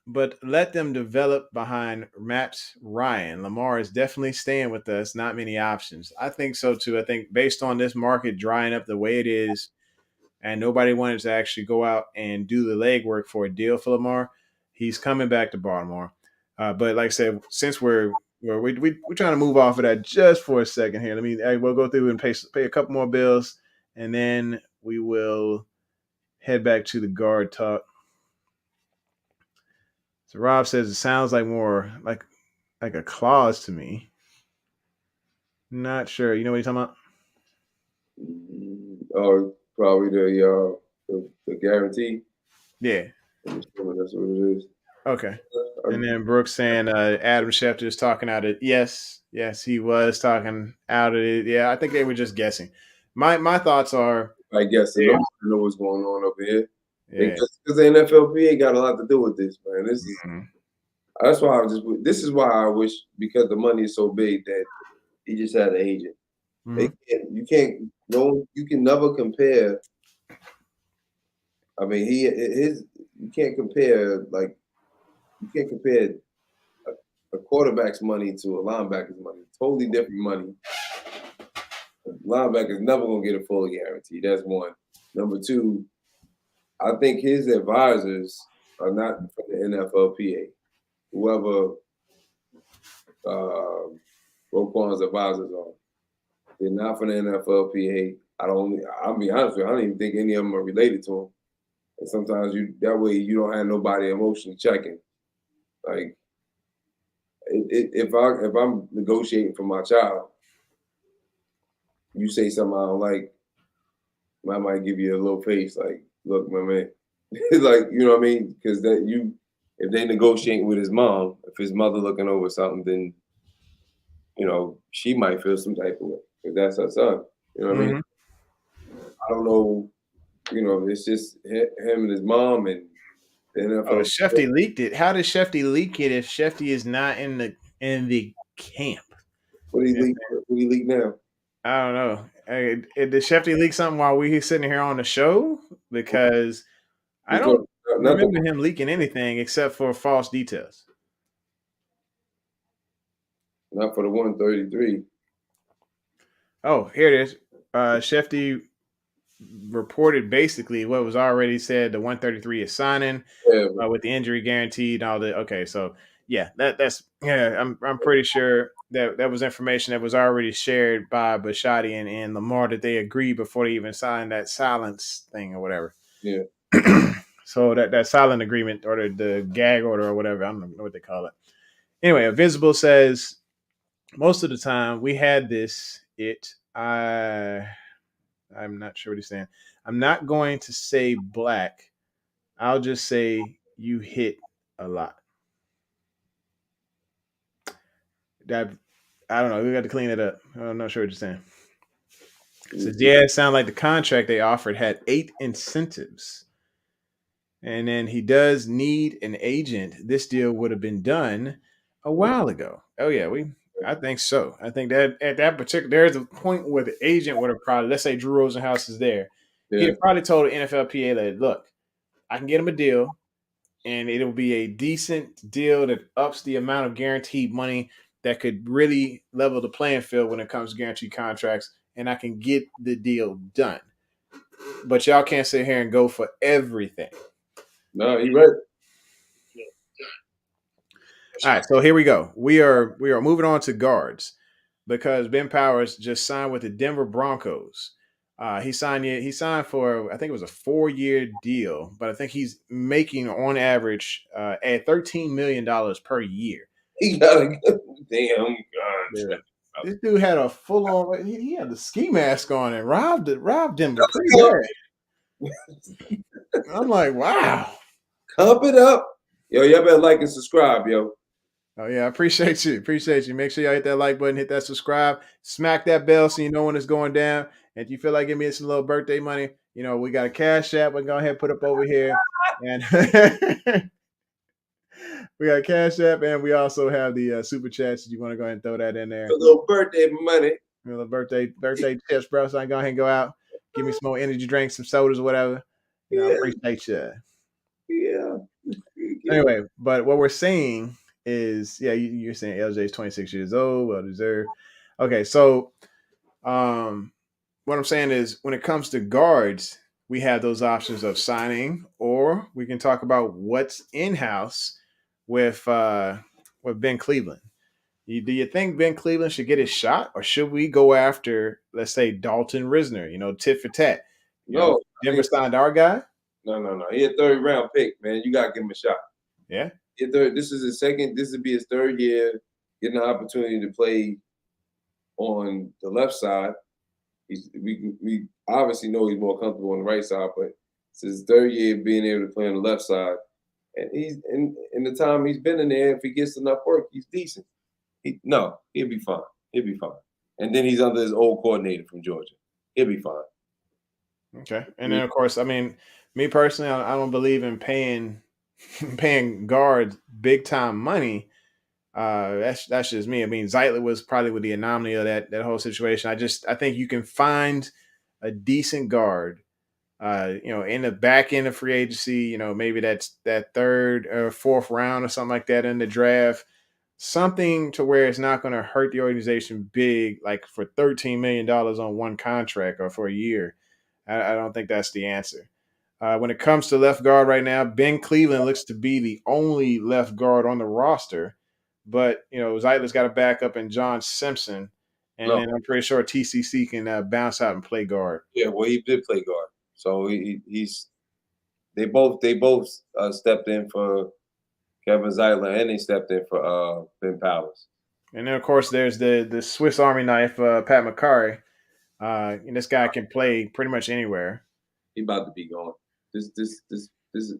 But let them develop behind Matt Ryan. Lamar is definitely staying with us. Not many options. I think so, too. I think based on this market drying up the way it is and nobody wanted to actually go out and do the legwork for a deal for Lamar, he's coming back to Baltimore. But like I said, since we're trying to move off of that just for a second here, we'll go through and pay a couple more bills, and then we will head back to the guard talk. So Rob says it sounds like more like a clause to me. Not sure. You know what he's talking about? Oh, probably the guarantee. Yeah. That's what it is. Okay. And then Brooks saying Adam Schefter is talking out of yes, he was talking out of it. Yeah, I think they were just guessing. My thoughts are I guess I know what's going on over here. Yeah. Because the NFLPA got a lot to do with this, man. This is that's why this is why I wish, because the money is so big, that he just had an agent. You can never compare. I mean, you can't compare a quarterback's money to a linebacker's money. Totally different money. A linebacker's never gonna get a full guarantee. That's one. Number two, I think his advisors are not from the NFLPA. Whoever Roquan's advisors are, they're not from the NFLPA. I'll be honest with you, I don't even think any of them are related to him. And sometimes that way you don't have nobody emotionally checking. Like, if I'm negotiating for my child, you say something I don't like, I might give you a little face, like, look, my man, like, you know what I mean? Because if they negotiating with his mom, if his mother looking over something, then she might feel some type of way because that's her son. You know what I mean? I don't know. It's just him and his mom and the NFL. Oh, Shefty leaked it. How does Shefty leak it if Shefty is not in the camp? What do you leak now? I don't know. Did Shefty leak something while we sitting here on the show? Because I don't. remember him leaking anything except for false details. Not for the 133. Oh, here it is. Shefty reported basically what was already said. The 133 is signing Yeah, with the injury guaranteed and all that. Okay, so yeah, that's yeah. I'm pretty sure that was information that was already shared by Bashotti and Lamar that they agreed before they even signed that silence thing or whatever. yeah. So that silent agreement or the gag order or whatever, I don't know what they call it. Anyway, Invisible says most of the time we had this. I'm not sure what he's saying. I'm not going to say black. I'll just say you hit a lot. That I don't know. We got to clean it up. I'm not sure what you're saying. It says, yeah, it sounded like the contract they offered had 8 incentives. And then he does need an agent. This deal would have been done a while ago. Oh yeah, I think so. I think that at that particular there's a point where the agent would have probably, let's say Drew Rosenhaus is there. He'd Yeah. have probably told the NFLPA that, look, I can get him a deal and it'll be a decent deal that ups the amount of guaranteed money that could really level the playing field when it comes to guaranteed contracts, and I can get the deal done. But y'all can't sit here and go for everything. No, you're right. All right, so here we go. We are moving on to guards because Ben Powers just signed with the Denver Broncos. He signed for, I think it was a 4-year deal, but I think he's making on average at $13 million per year. He got a damn gun. Yeah. This dude had a full on. He had the ski mask on and robbed Denver pretty bad. I'm like, wow. Pump it up. Yo, y'all better like and subscribe, yo. Oh yeah, I appreciate you. Appreciate you. Make sure y'all hit that like button, hit that subscribe, smack that bell so you know when it's going down. And if you feel like giving me some little birthday money, we got a cash app. We're gonna go ahead and put up over here, and we got a cash app, and we also have the super chats. If you want to go ahead and throw that in there, A little birthday money. a little birthday tips, bro. So I can go ahead and go out, give me some more energy drinks, some sodas, or whatever. I appreciate you. Yeah. Anyway, but what we're saying is, yeah, you're saying LJ is 26 years old, well deserved. Okay, so what I'm saying is when it comes to guards, we have those options of signing, or we can talk about what's in-house with Ben Cleveland. Do you think Ben Cleveland should get his shot, or should we go after, let's say, Dalton Risner, tit for tat? No. Denver signed our guy? No. He a 3rd round pick, man. You gotta give him a shot. Yeah. This is his second. This would be his 3rd year getting the opportunity to play on the left side. We obviously know he's more comfortable on the right side, but it's his 3rd year being able to play on the left side. And he's in the time he's been in there, if he gets enough work, he's decent. He'll be fine. He'll be fine. And then he's under his old coordinator from Georgia. He'll be fine. Okay. And then of course, I mean, me personally, I don't believe in paying guards big time money. That's just me. I mean, Zeitler was probably with the anomaly of that whole situation. I think you can find a decent guard, in the back end of free agency. Maybe that's that 3rd or 4th round or something like that in the draft. Something to where it's not going to hurt the organization big, like for $13 million on one contract or for a year. I don't think that's the answer. When it comes to left guard right now, Ben Cleveland looks to be the only left guard on the roster. But, Zeitler's got a backup in John Simpson. And then I'm pretty sure TCC can bounce out and play guard. Yeah, well, he did play guard. So they both stepped in for Kevin Zeitler, and they stepped in for Ben Powers. And then, of course, there's the Swiss Army knife, Pat McCarry. And this guy can play pretty much anywhere. He about to be gone. This is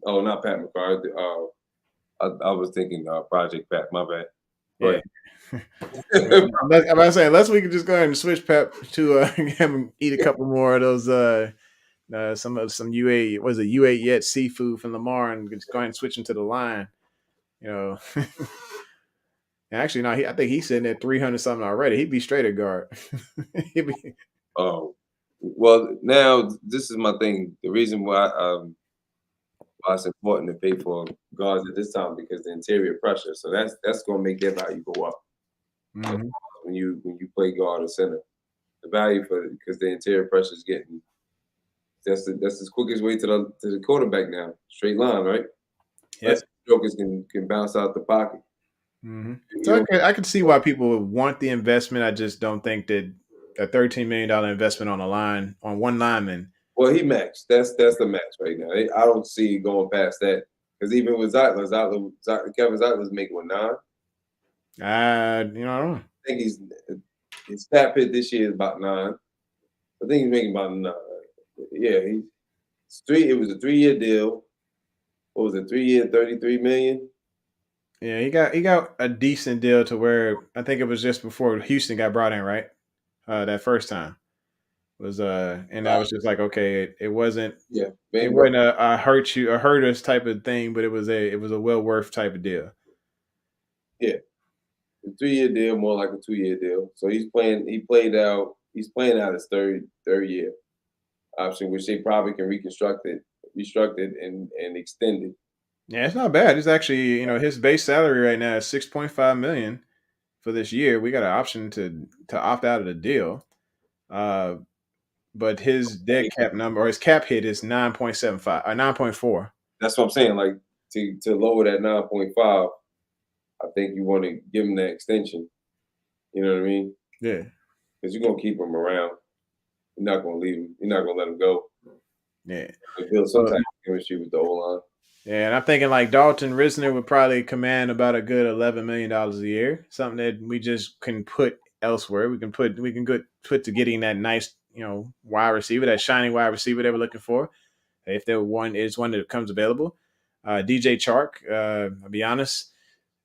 not Pat McCarry. I was thinking Project Pat. My bad. Yeah. I'm about to say, unless we can just go ahead and switch Pep to have him eat a couple more of those some UA was it UA yet seafood from Lamar and just go ahead and switch him to the line. And actually, no, I think he's sitting at 300 something already. He'd be straight at guard. He'd be. Oh, well, now this is my thing. The reason why why it's important to pay for guards at this time because the interior pressure. So that's going to make their value go up. Mm-hmm. When you play guard or center, the value for because the interior pressure is getting that's the quickest way to the quarterback now. Straight line, right? Yep. Less jokers can bounce out the pocket. Mm-hmm. You So know, I could see why people would want the investment. I just don't think that a $13 million investment on a line on one lineman. well, he maxed. That's the max right now. I don't see going past that because even with Kevin Zeitler's making what 9. I don't know. I think his cap hit this year is about 9. I think he's making about 9. Yeah, it's 3. It was a 3-year deal. What was it? 3 year, 33 million. Yeah, he got a decent deal to where I think it was just before Houston got brought in, right? That first time was and I was just like, okay, it wasn't Yeah, it Van wasn't a hurt us type of thing, but it was a well worth type of deal. Yeah, a 3-year deal, more like a 2-year deal. So he's playing. He's playing out his third year option, which they probably can restruct it, and extend it. Yeah, it's not bad. It's actually his base salary right now is 6.5 million for this year. We got an option to opt out of the deal. But his dead cap number or his cap hit is 9.75 or 9.4. That's what I'm saying. Like to lower that 9.5, I think you want to give him that extension. You know what I mean? Yeah. Because you're gonna keep him around. You're not gonna leave him. You're not gonna let him go. Yeah. Build some type of chemistry with the O-line. Yeah, and I'm thinking like Dalton Risner would probably command about a good $11 million a year, something that we just can put elsewhere. We can put to getting that nice, wide receiver, that shiny wide receiver they were looking for, if there one that comes available. DJ Chark, I'll be honest,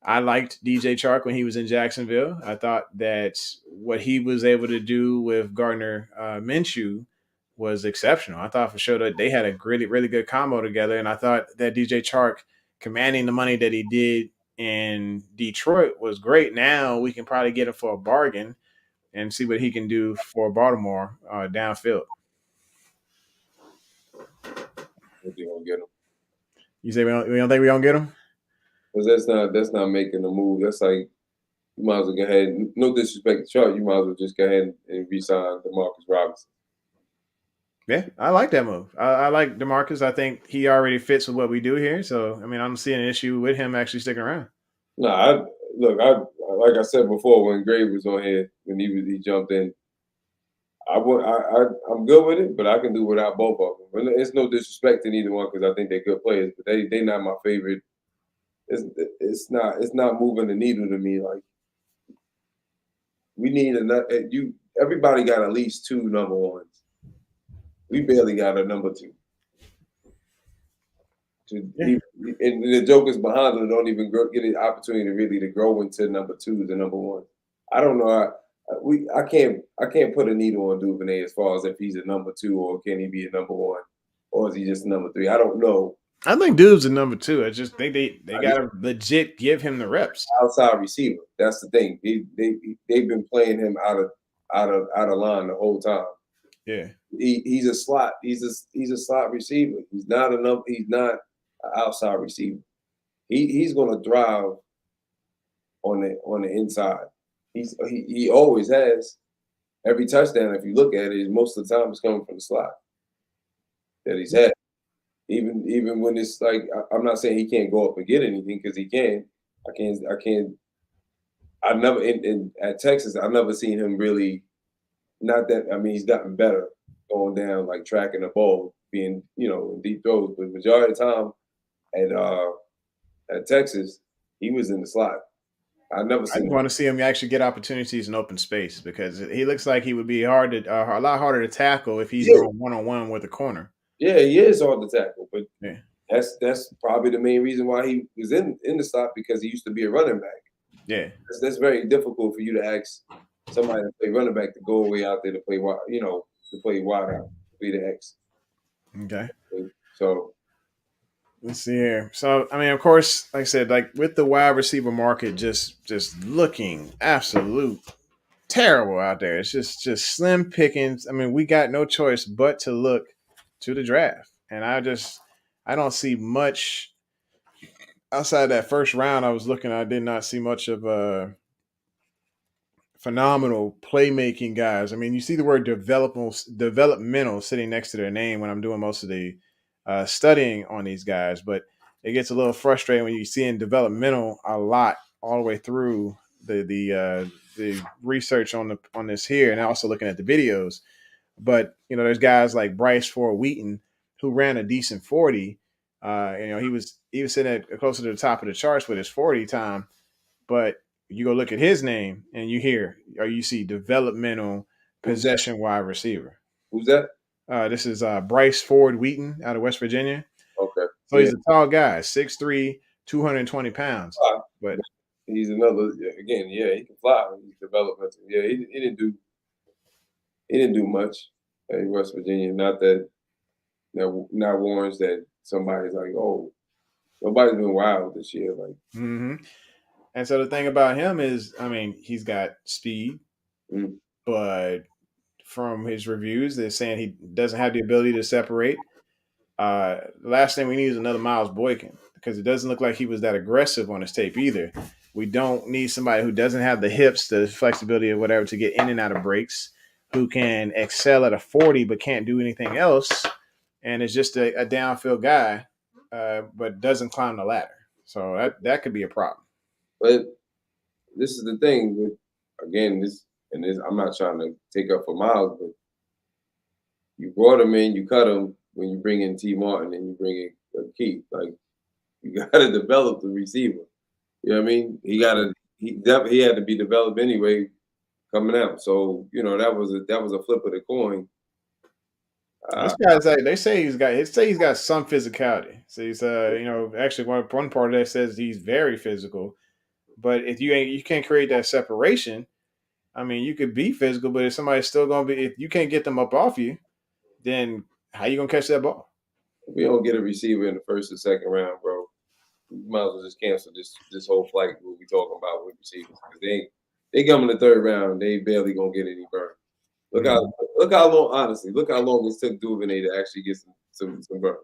I liked DJ Chark when he was in Jacksonville. I thought that what he was able to do with Gardner Minshew was exceptional. I thought for sure that they had a really, really good combo together. And I thought that DJ Chark commanding the money that he did in Detroit was great. Now we can probably get him for a bargain and see what he can do for Baltimore downfield. If you gonna get him, You say we don't think we don't get him? because that's not making a move. That's like you might as well go ahead. No disrespect to Chark, you might as well just go ahead and re-sign DeMarcus Robinson. Yeah, I like that move. I like DeMarcus. I think he already fits with what we do here. So, I mean, I don't see an issue with him actually sticking around. No, I like I said before when Gray was on here when he jumped in. I'm good with it, but I can do without both of them. And it's no disrespect to neither one because I think they're good players, but they not my favorite. It's not moving the needle to me. Like we need another. Everybody got at least 2 number ones. We barely got a number 2. And the jokers behind them don't even get an opportunity to grow into number 2s and number 1. I don't know. I can't put a needle on Duvernay as far as if he's a number 2 or can he be a number 1 or is he just number 3? I don't know. I think Dude's a number 2. I just think they got to legit give him the reps. Outside receiver. That's the thing. They've been playing him out of line the whole time. Yeah. He's a slot. He's a slot receiver. He's not an outside receiver. He's going to thrive on the inside. He always has. Every touchdown, if you look at it, most of the time it's coming from the slot that he's had. Even when it's like I'm not saying he can't go up and get anything because he can. I can't. I never at Texas. I've never seen him really. Not that I mean he's gotten better going down like tracking the ball, being in deep throws, but majority of the time at Texas he was in the slot. I want to see him actually get opportunities in open space because he looks like he would be a lot harder to tackle if he's going one-on-one with a corner. Yeah, he is hard to tackle, but yeah. That's probably the main reason why he was in the slot because he used to be a running back. Yeah, that's very difficult for you to ask somebody to play running back to go away out there to play wide, to play wide out, to be the X. Okay. So let's see here. So I mean, of course, like I said, like with the wide receiver market just looking absolute terrible out there. It's just slim pickings. I mean, we got no choice but to look to the draft. And I don't see much outside that first round. I was looking. I did not see much of phenomenal playmaking guys. I mean, you see the word developmental sitting next to their name when I'm doing most of the studying on these guys, but it gets a little frustrating when you see in developmental a lot all the way through the research on this here, and also looking at the videos. But there's guys like Bryce Ford Wheaton who ran a decent 40. He was sitting at closer to the top of the charts with his 40 time, but you go look at his name and you hear or you see developmental possession wide receiver. Who's that? This is Bryce Ford Wheaton out of West Virginia. Okay. So he's a tall guy, 6'3", 220 pounds. But he's another again. Yeah, he can fly. He's developmental. Yeah, he didn't do much in West Virginia. Not warrants that somebody's like, oh, nobody's been wild this year. Like, and so the thing about him is, I mean, he's got speed, but from his reviews, they're saying he doesn't have the ability to separate. The last thing we need is another Miles Boykin because it doesn't look like he was that aggressive on his tape either. We don't need somebody who doesn't have the hips, the flexibility or whatever to get in and out of breaks, who can excel at a 40 but can't do anything else, and is just a downfield guy, but doesn't climb the ladder. So that could be a problem. But this is the thing with, again, this, I'm not trying to take up for Miles, but you brought him in, you cut him when you bring in T. Martin and you bring in Keith. Like, you got to develop the receiver. You know what I mean? He had to be developed anyway coming out. So that was a flip of the coin. This guy's they say he's got some physicality. So he's actually one part of that says he's very physical. But if you can't create that separation, I mean, you could be physical, but if somebody's still gonna be, if you can't get them up off you, then how you gonna catch that ball? If we don't get a receiver in the first or second round, bro, we might as well just cancel this whole flight what we talking about with receivers because they come in the third round, they barely gonna get any burn. Look how long, honestly, look how long it took Duvernay to actually get some burn.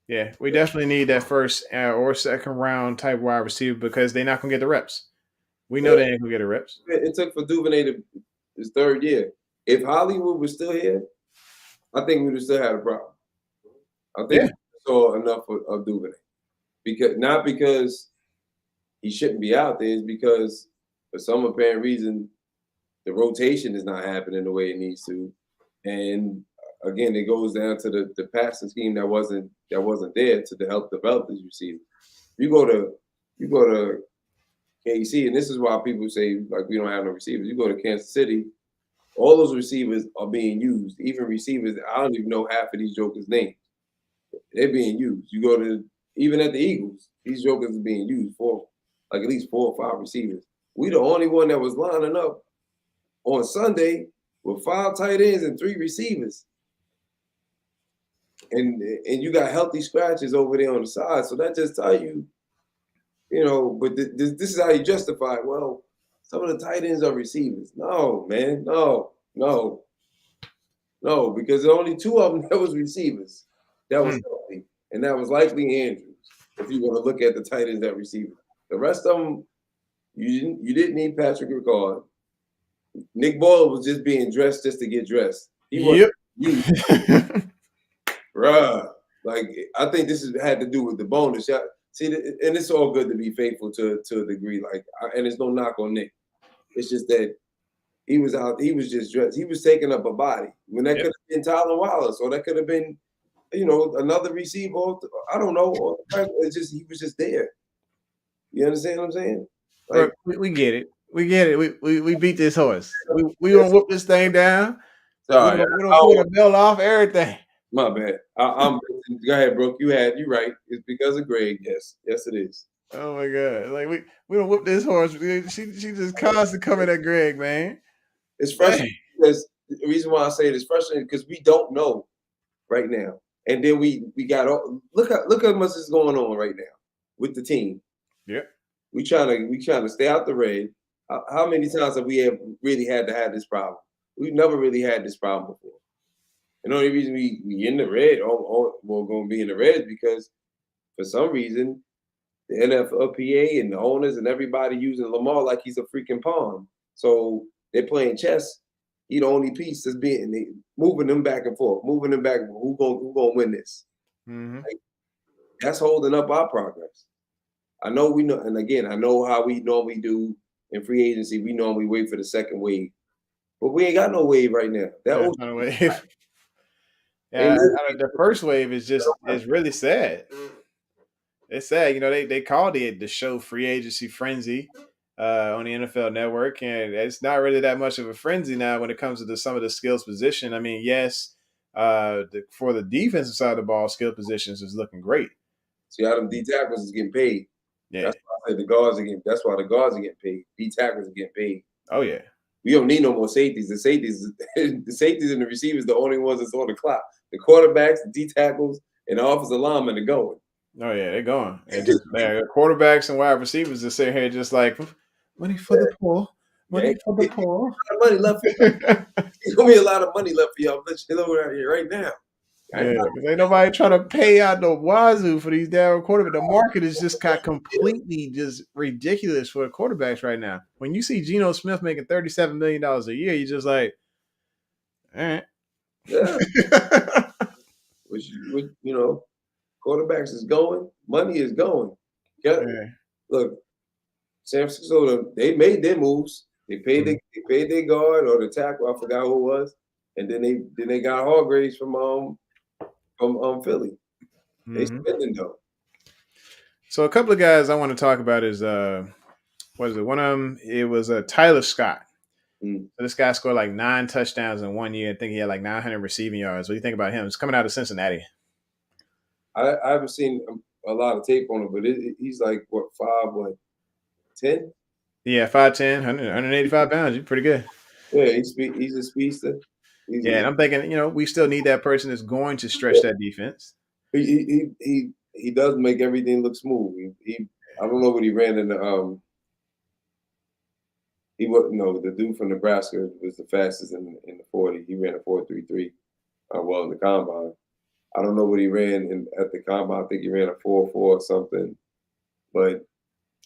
Yeah, we definitely need that first or second round type wide receiver because they're not gonna get the reps. We know they ain't gonna get the reps. It took for Duvernay his third year. If Hollywood was still here, I think we would still have a problem. I think we saw enough of Duvernay. Not because he shouldn't be out there, it's because for some apparent reason the rotation is not happening the way it needs to. And again, it goes down to the passing scheme that wasn't there to help develop these receivers. You go to KC, and this is why people say like we don't have no receivers. You go to Kansas City, all those receivers are being used. Even receivers, I don't even know half of these jokers' names. They're being used. You go to even at the Eagles, these jokers are being used for like at least 4 or 5 receivers. We the only one that was lining up on Sunday with 5 tight ends and 3 receivers. And you got healthy scratches over there on the side. So that just tell you, but this is how you justify it. Well, some of the tight ends are receivers. No, man, no, because there are only 2 of them that was receivers. That was healthy. And that was likely Andrews, if you want to look at the tight ends that receiver. The rest of them, you didn't need Patrick Ricard. Nick Boyle was just being dressed just to get dressed. He wasn't used. Bruh. Like, I think this had to do with the bonus. See, and it's all good to be faithful to a degree. Like, and there's no knock on Nick. It's just that he was out. He was just dressed. He was taking up a body. When that could have been Tyler Wallace, or that could have been, another receiver. I don't know. It's just he was just there. You understand what I'm saying? Like, we get it. We get it. We beat this horse. We gonna whoop this thing down. Sorry, we don't pull the bell off everything. My bad. I'm go ahead, Brooke. You right. It's because of Greg. Yes, it is. Oh my God! Like we don't whoop this horse. She just constantly coming at Greg, man. It's frustrating because the reason why I say it is frustrating because we don't know right now, and then we got look how much is going on right now with the team. Yeah, we trying to stay out the red. How many times have we really had to have this problem? We've never really had this problem before. And the only reason we in the red, or we're going to be in the red, because for some reason the NFLPA and the owners and everybody using Lamar like he's a freaking pawn. So they're playing chess. He the only piece that's moving them back and forth, moving them back. Who gonna win this? Mm-hmm. Like, that's holding up our progress. I know we know, and again, I know how we normally do in free agency. We normally wait for the second wave, but we ain't got no wave right now. That Yeah, old kind of wave. ain't Yeah, the first wave is really sad. It's sad, they called it the show Free Agency Frenzy on the NFL Network, and it's not really that much of a frenzy now when it comes to some of the skills position. I mean, yes, for the defensive side of the ball, skill positions is looking great. See how them D tackles is getting paid. Yeah. That's why I said the guards are getting. That's why the guards are getting paid. D tackles are getting paid. Oh yeah. We don't need no more safeties. The safeties and the receivers, the only ones that's on the clock. The quarterbacks, the D tackles, and the offensive linemen are going. Oh yeah, they're going. And just quarterbacks and wide receivers just sit here just like money for the poor, money for the poor. Money left. There's gonna be a lot of money left for y'all. Let's chill over out here right now. Yeah, because ain't nobody trying to pay out no wazoo for these damn quarterbacks. The market is just got completely just ridiculous for the quarterbacks right now. When you see Geno Smith making $37 million a year, you're just like, all right. Yeah. Which, quarterbacks is going, money is going. Yeah. Look, San Francisco, they made their moves. They paid their guard or the tackle. I forgot who it was, and then they got Hargraves from Philly. They spending though. So a couple of guys I want to talk about is what is it? One of them, it was Tyler Scott. So this guy scored like 9 touchdowns in 1 year. I think he had like 900 receiving yards. What do you think about him? It's coming out of Cincinnati. I haven't seen a lot of tape on him, but he's like, 10? Yeah, 5'10", 185 pounds. You're pretty good. Yeah, he's a speedster. And I'm thinking, we still need that person that's going to stretch that defense. He does make everything look smooth. I don't know what he ran in the the dude from Nebraska was the fastest in the 40. He ran a 4.33. In the combine. I don't know what he ran at the combine. I think he ran a 4.4 or something. But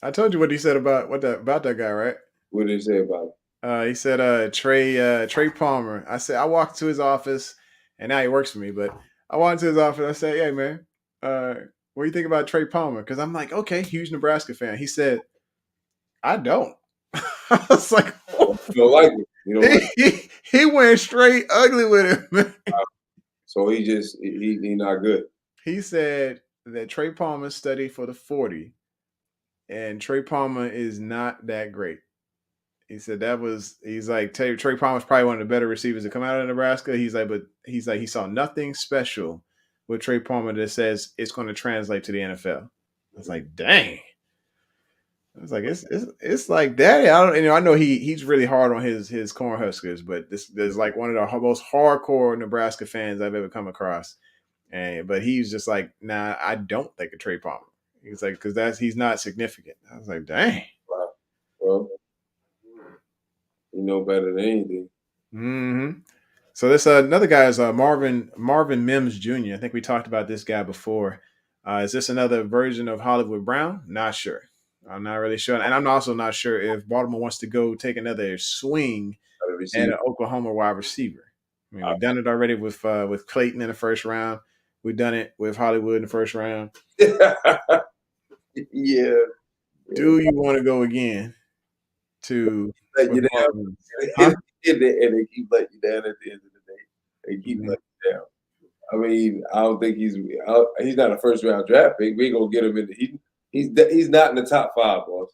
I told you what he said about that guy, right? What did he say about him? He said Trey Palmer. I said I walked to his office, and now he works for me. But I walked to his office. I said, "Hey man, what do you think about Trey Palmer?" Because I'm like, okay, huge Nebraska fan. He said, "I don't." I was like, oh. "You don't like it? You don't like it?" He went straight ugly with him. So he's not good. He said that Trey Palmer studied for the 40, and Trey Palmer is not that great. He said he's like, Trey Palmer's probably one of the better receivers to come out of Nebraska. He's like, he saw nothing special with Trey Palmer that says it's going to translate to the NFL. I was like, dang. I was like, it's like that. I know he's really hard on his Cornhuskers, but this is like one of the most hardcore Nebraska fans I've ever come across. But he's just like, nah, I don't think of Trey Palmer. He's like, because he's not significant. I was like, dang. Wow. Well, you know better than anything. Mm-hmm. So this another guy is Marvin Mims Jr. I think we talked about this guy before. Is this another version of Hollywood Brown? Not sure. I'm not really sure, and I'm also not sure if Baltimore wants to go take another swing at an Oklahoma wide receiver. I mean, we've done it already with Clayton in the first round. We've done it with Hollywood in the first round. Yeah. Do you want to go again? To let you down. And they keep letting you down at the end of the day. They keep letting you down. I mean, I don't think he's not a first round draft pick. We gonna get him in. He's not in the top 5, boss.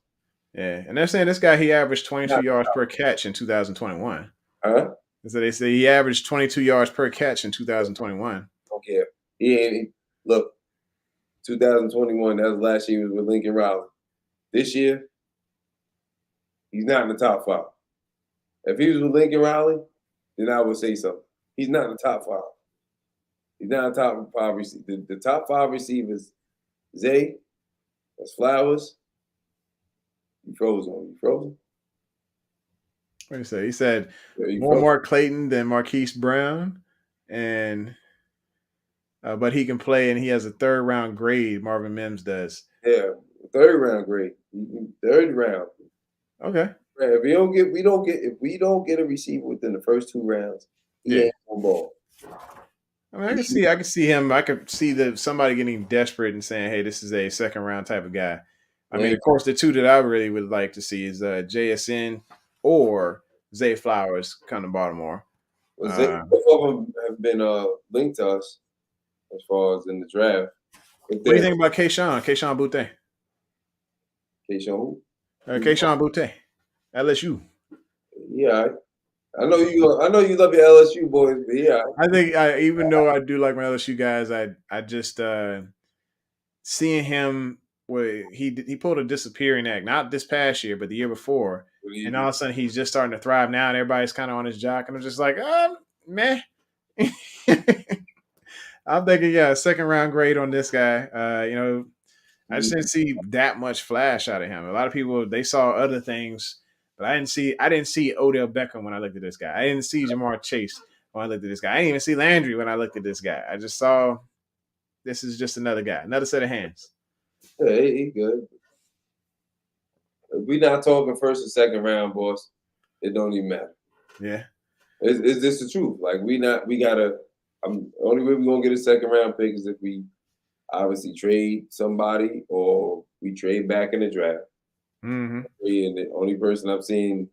Yeah, and they're saying this guy he averaged 22 yards per catch in 2021. Huh? So they say he averaged 22 yards per catch in 2021. Okay, look. 2021. That was last year. Was with Lincoln Riley. This year, he's not in the top 5. If he was with Lincoln Riley, then I would say something. He's not in the top 5. He's not in the top 5 receivers. The top 5 receivers, Zay, that's Flowers. You frozen. What did he say? He said more Clayton than Marquise Brown and but he can play, and he has a third round grade. Marvin Mims does. Yeah, third round grade. Third round. Okay. If we don't get a receiver within the first 2 rounds, he Yeah. ain't on ball. I mean, I can see him. I could see somebody getting desperate and saying, "Hey, this is a second round type of guy." I mean, Yeah. of course, the two that I really would like to see is JSN or Zay Flowers, kind of Baltimore. Well, Uh, both of them have been linked to us as far as in the draft. But what do you then, think about Kayshawn Boutte? Keyshawn, Kayshawn Boutte, LSU. yeah, I know you. I know you love your LSU boys, but yeah, I think even though I do like my LSU guys, I just seeing him where he pulled a disappearing act, not this past year, but the year before, and all of a sudden he's just starting to thrive now, and everybody's kind of on his jock, and I'm just like, meh. I'm thinking, yeah, second round grade on this guy. I just didn't see that much flash out of him. A lot of people they saw other things, but I didn't see Odell Beckham when I looked at this guy. I didn't see Jamar Chase when I looked at this guy. I didn't even see Landry when I looked at this guy. I just saw this is just another guy, another set of hands. yeah, he good. If we not talking first or second round, boss, it don't even matter. Yeah. Is this the truth? Like we gotta. Only way we gonna get a second round pick is if we obviously trade somebody or we trade back in the draft. Mm-hmm. And the only person I've seen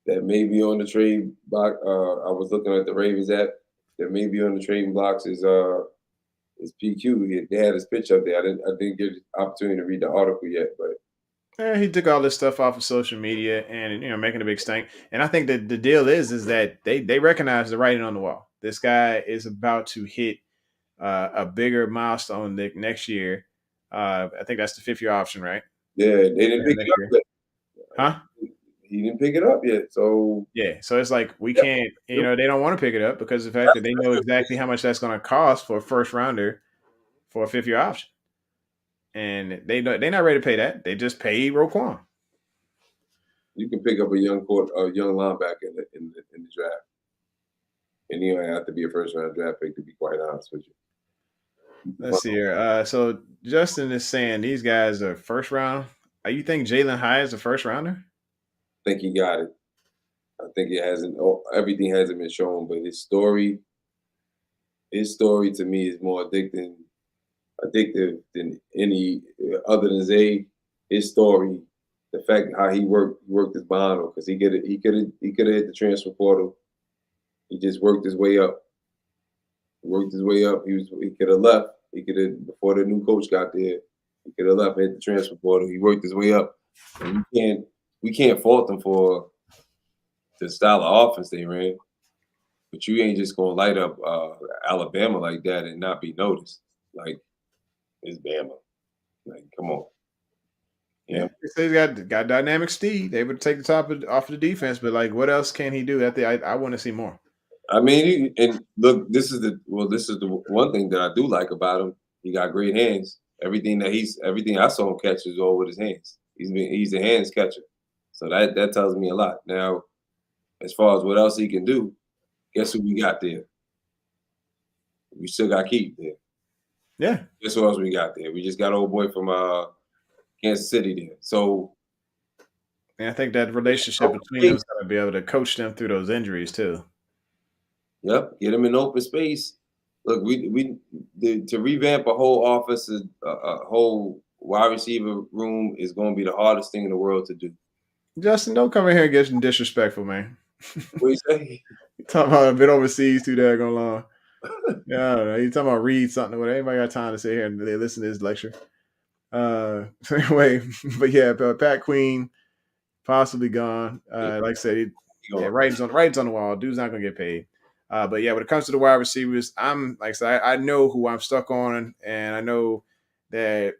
that may be on the trade block, I was looking at the Ravens app, that may be on the trading blocks is PQ. They had his pitch up there. I didn't get the opportunity to read the article yet, but Yeah, he took all this stuff off of social media and making a big stink. And I think that the deal is that they recognize the writing on the wall. This guy is about to hit a bigger milestone next year. I think that's the 5th-year option, right? yeah, they didn't pick Next it year. up yet. Huh? He didn't pick it up yet, so Yeah. So it's like we yeah. can't, they don't want to pick it up because of the fact that they know exactly how much that's going to cost for a first rounder for a 5th-year option. And they're not ready to pay that. They just paid Roquan. You can pick up a young linebacker in the draft, and you don't have to be a first round draft pick to be quite honest with you. Let's see here. So Justin is saying these guys are first round. You think Jalen Hyatt is a first rounder? I think he got it. I think it hasn't. Everything hasn't been shown, but his story to me is more addictive than any other than Zay. His story, the fact how he worked his bond off because he could have hit the transfer portal. He just worked his way up. He could have left. He could have before the new coach got there. He could have left, hit the transfer portal. He worked his way up. And we can't fault him for the style of offense they ran. But you ain't just gonna light up Alabama like that and not be noticed. Like it's Bama. Like come on. Yeah, he's got dynamic speed. They would take the top off of the defense, but like, what else can he do? I want to see more. I mean, and look, this is the one thing that I do like about him. He got great hands. Everything I saw him catch is all with his hands. He's a hands catcher, so that tells me a lot. Now, as far as what else he can do, guess who we got there? We still got Keith there. Yeah. Guess who else we got there? We just got old boy from Kansas City there. So, and I think that relationship between them's got to be able to coach them through those injuries too. Yep, get them in open space. Look, to revamp a whole offense, a whole wide receiver room is going to be the hardest thing in the world to do. Justin, don't come in here and get disrespectful, man. What you say? You talking about I've been overseas too daggone long. Yeah, I don't know. You talking about read something? What anybody got time to sit here and listen to this lecture? So anyway, but yeah, Pat Queen possibly gone. Like I said, writing's on the wall. Dude's not gonna get paid. But yeah, when it comes to the wide receivers, I'm like I said, I know who I'm stuck on, and I know that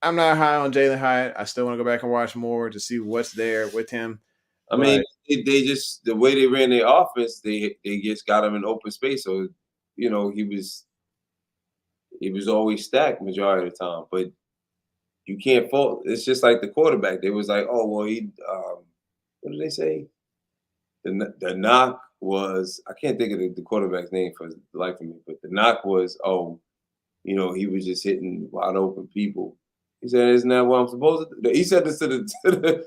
I'm not high on Jalen Hyatt. I still want to go back and watch more to see what's there with him. I mean, they just the way they ran their offense, they just got him in open space. So, he was always stacked majority of the time. But you can't fault. It's just like the quarterback. They was like, oh well, what did they say? The knock was I can't think of the quarterback's name for the life of me, but the knock was, oh, he was just hitting wide open people. He said, "Isn't that what I'm supposed to do?" He said this to the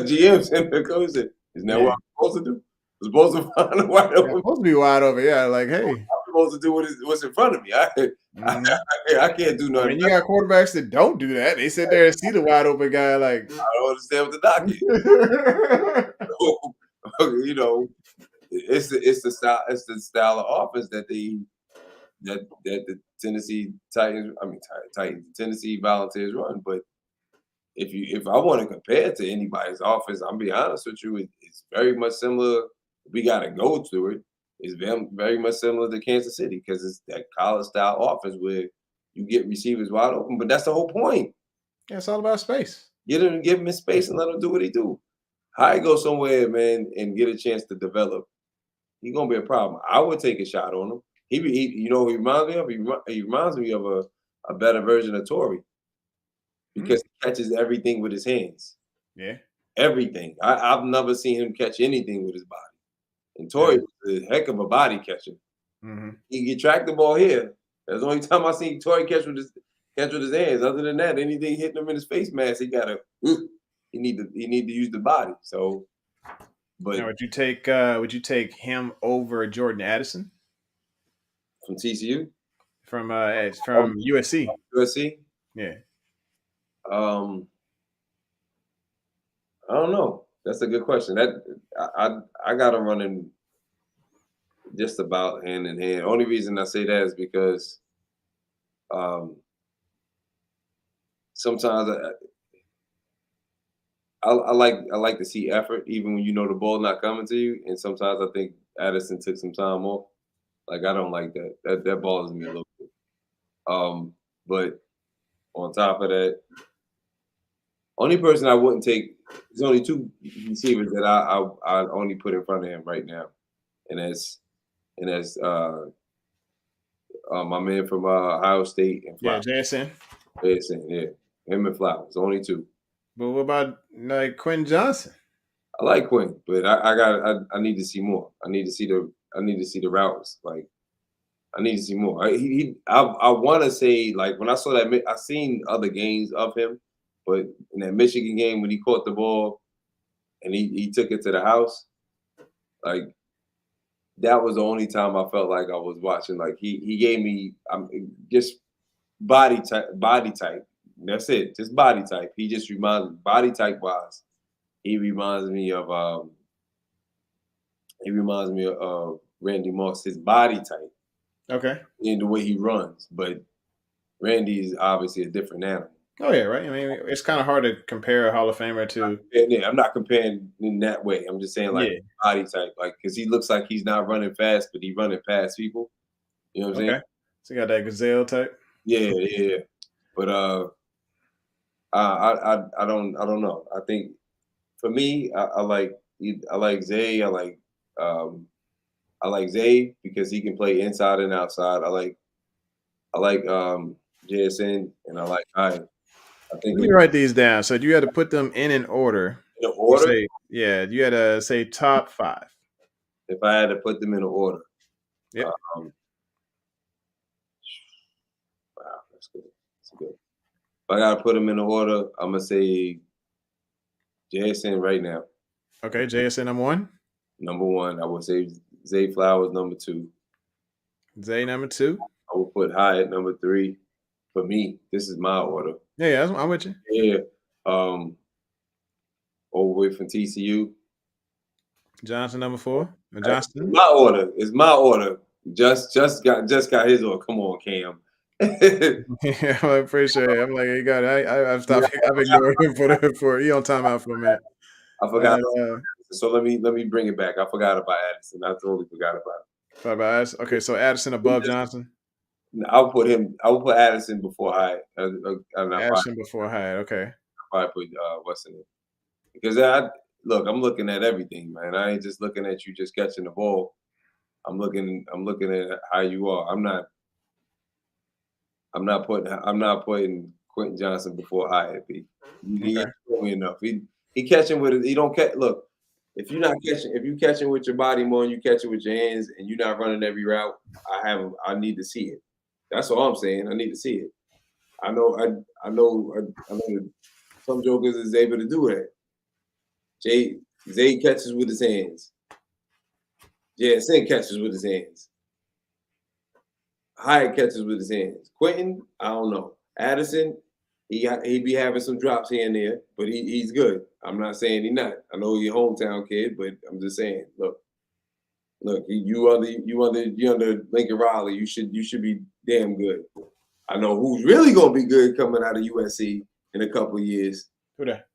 GMs and the coach. Said, "Isn't that what Yeah. I'm supposed to do? I'm supposed to find a wide Yeah, open. supposed to be wide open. Yeah, like, I'm hey. supposed to do what's in front of me. Mhm. I can't do I nothing. mean, you got quarterbacks that don't do that. They sit there and see the wide open guy like I don't understand what the knock is. you know, it's the style of offense that the Tennessee Titans, I mean Titans, Tennessee Volunteers run. But if I want to compare it to anybody's offense, I'll be honest with you, it's very much similar. We got to go to it. It's very much similar to Kansas City because it's that college style offense where you get receivers wide open. But that's the whole point. yeah, it's all about space. Give him his space and let him do what he do. How he go somewhere, man, and get a chance to develop, he gonna be a problem. I would take a shot on him. He reminds me of. He reminds me of a better version of Tory Mm, because he catches everything with his hands. yeah. Everything. I've never seen him catch anything with his body. And Yeah. Tory was a heck of a body catcher. Mhm. He can track the ball here. That's the only time I seen Tory catch with his hands. Other than that, anything hitting him in his face mask, he need to use the body. So, but Now, would you take him over Jordan Addison from TCU, from USC? USC, Yeah. um, I don't know. That's a good question. That I got them running just about hand in hand. Only reason I say that is because um, sometimes I like to see effort even when you know the ball not coming to you. And sometimes I think Addison took some time off. Like I don't like that. That bothers me a little bit. But on top of that, only person I wouldn't take. There's only two receivers that I only put in front of him right now, and that's my man from Ohio State and Yeah, Flowers. JSN. Yeah, him and Flowers, only two. But what about like Quentin Johnson? I like Quinn, but I need to see more. I need to see the routes. Like I need to see more. I want to say like when I saw that I seen other games of him, but in that Michigan game when he caught the ball and he took it to the house, like that was the only time I felt like I was watching. Like he gave me just body type. That's it, just body type. He just reminds body type wise. He reminds me of Randy Moss. His body type Okay. in the way he runs, but Randy is obviously a different animal. Oh yeah, right. I mean, it's kind of hard to compare a Hall of Famer to. And yeah, I'm not comparing in that way. I'm just saying like Yeah. body type, like because he looks like he's not running fast, but he's running past people. You know what I'm saying? Okay. So you got that gazelle type. Yeah, yeah. But I don't know. I think for me, I like Zay. Um I like Zay because he can play inside and outside. I like JSN and I like Hyatt. I think Let me write these down. So you had to put them in an order. in You order, say, yeah, you had to say top five. if I had to put them in order, Yep. um, wow, that's good. That's good. If I gotta put them in order, I'm gonna say JSN right now, Okay, JSN number one. number one. I would say Zay Flowers number two. Zay number two. I would put Hyatt number three. For me, this is my order. Yeah, yeah, I'm with you. Yeah. Over from TCU. Johnson number four. Johnston. My order. It's my order. Just got his order. Come on, Cam. Yeah, I appreciate it. I'm like, you got it. I've stopped. I've ignored him for he on timeout for a minute. I forgot. Uh, So let me bring it back. I forgot about Addison. I totally forgot about Thought about Addison. Okay, so Addison above Johnson. it. I would put Addison before and I Addison before Hyde. Okay. probably put what's in it because I'm looking at everything, man. I ain't just looking at you just catching the ball. I'm looking at how you are. I'm not putting Quentin Johnson before Hyatt. He Okay. ain't throwing enough. He catching with it. He don't catch. Look, If you catching with your body more and you catch it with your hands and you're not running every route, I need to see it. That's all I'm saying. I need to see it. I know that some jokers is able to do that. Zay catches with his hands. JSN catches with his hands. Hyatt catches with his hands. Quentin, I don't know. Addison, he be having some drops here and there, but he's good. I'm not saying he's not. I know he's a hometown kid, but I'm just saying, look, you under Lincoln Riley, you should be damn good. I know who's really gonna be good coming out of USC in a couple of years. Who that?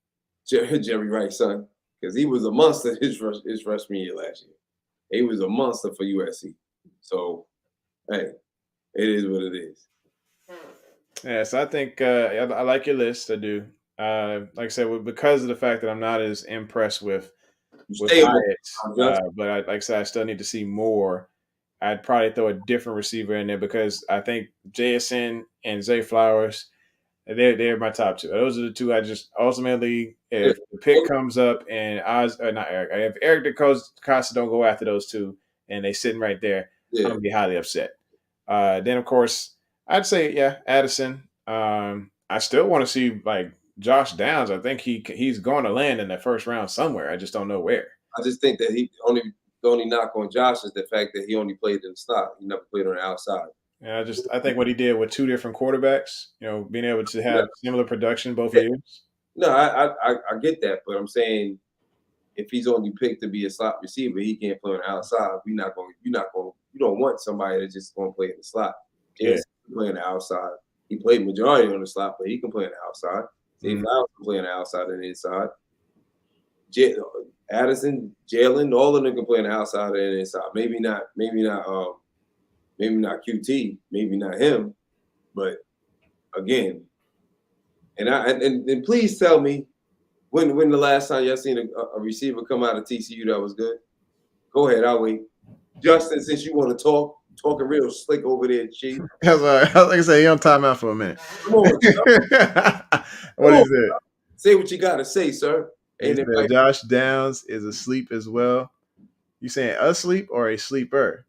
Jerry Rice's son, because he was a monster his freshman year last year. He was a monster for USC. So, hey, it is what it is. Yeah, so I think I like your list. I do. Like I said, because of the fact that I'm not as impressed with Hyatt, but like I said, I still need to see more. I'd probably throw a different receiver in there because I think JSN and Zay Flowers, they're my top two. Those are the two I just ultimately, if the pick comes up and not Eric, if Eric DeCosta don't go after those two and they sitting right there, I'm gonna be highly upset. Then of course I'd say Addison. I still want to see like Josh Downs. I think he's going to land in the first round somewhere. I just don't know where. I just think that the only knock on Josh is the fact that he only played in the slot. He never played on the outside. Yeah, I think what he did with two different quarterbacks, being able to have similar production both years. No, I get that, but I'm saying if he's only picked to be a slot receiver, he can't play on the outside. You don't want somebody that's just going to play in the slot. Yes, he can play on the outside. He played majority on the slot, but he can play on the outside. Zay Flowers can play on the outside and the inside. Addison, Jalen, all of them can play on the outside and the inside. Maybe not QT, maybe not him, but again, and please tell me when the last time y'all seen a receiver come out of TCU that was good. Go ahead, I'll wait. Justin, since you want to talking real slick over there, Chief. Like I say, you on timeout for a minute. Come on, what is it? Say what you got to say, sir. And Josh Downs is asleep as well. You saying asleep or a sleeper?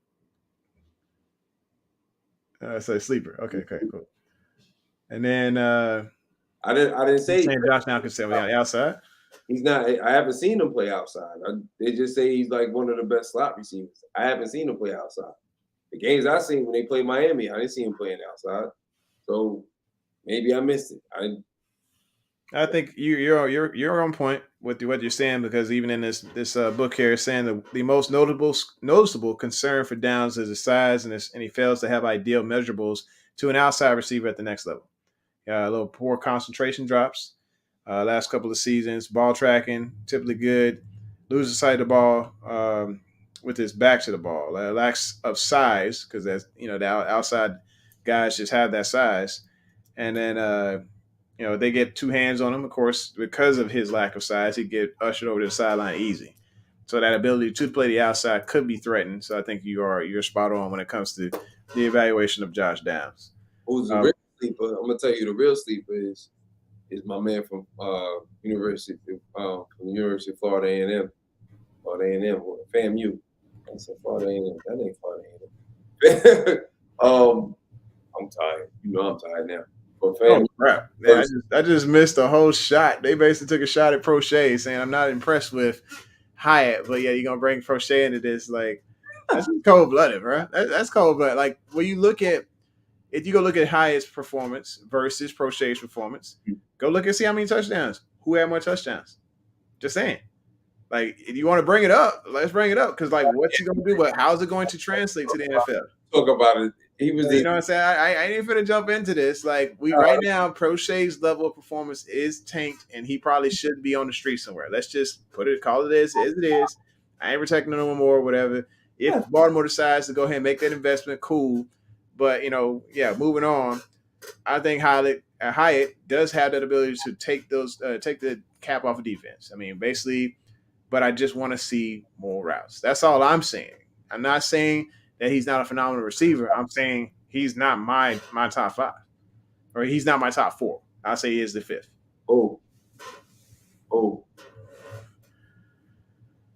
So sleeper. Okay, cool. And then I didn't say Josh Downs can stay on the outside. He's not. I haven't seen him play outside. They just say he's like one of the best slot receivers. I haven't seen him play outside. The games I seen when they played Miami, I didn't see him playing outside. So maybe I missed it. I think you're on point with what you're saying because even in this book here, it's saying the most noticeable concern for Downs is his size and he fails to have ideal measurables to an outside receiver at the next level. A little poor concentration drops. Last couple of seasons, ball tracking typically good. Loses sight of the ball with his back to the ball. Lacks of size because that's the outside guys just have that size, and then they get two hands on him. Of course, because of his lack of size, he get ushered over to the sideline easy. So that ability to play the outside could be threatened. So I think you're spot on when it comes to the evaluation of Josh Downs. Who's the real sleeper? I'm gonna tell you the real sleeper is my man from University of Florida A&M, FAMU. I said Florida A&M. That ain't Florida A&M. I'm tired. I'm tired now. But FAMU, crap! Man, I just missed a whole shot. They basically took a shot at Prochet, saying I'm not impressed with Hyatt, but you're gonna bring Prochet into this. Like that's cold blooded, bro. That's cold blooded. Like when you look at. If you go look at Hyatt's performance versus Prochet's performance, go look and see how many touchdowns. Who had more touchdowns? Just saying. Like, if you want to bring it up, let's bring it up. Because, what's he going to do? But how's it going to translate to the NFL? Talk about it. You know what I'm saying? I ain't even going to jump into this. Right now, Prochet's level of performance is tanked, and he probably shouldn't be on the street somewhere. Let's just call it as it is. I ain't protecting him no more, whatever. If Baltimore decides to go ahead and make that investment, cool. But, moving on, I think Hyatt does have that ability to take the cap off of defense. I mean, basically, but I just want to see more routes. That's all I'm saying. I'm not saying that he's not a phenomenal receiver. I'm saying he's not my top 5. Or he's not my top 4. I'll say he is the 5th. Oh.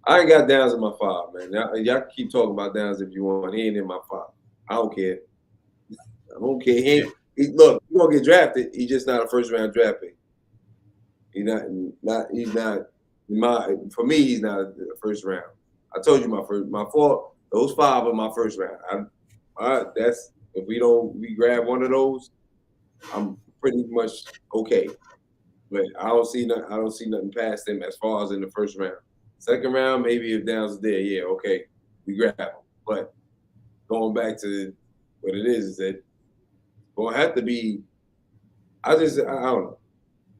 I ain't got Downs in my 5, man. Y'all can keep talking about Downs if you want. He ain't in my 5. I don't care. I don't care. Look, he's gonna get drafted. He's just not a first round draft pick. He's not for me, he's not a first round. I told you my 4, those 5 are my first round. That's if we grab one of those, I'm pretty much okay. But I don't see nothing past him as far as in the first round. Second round, maybe if Downs is there, yeah, okay, we grab him. But going back to what it is that it's gonna have to be. I don't know.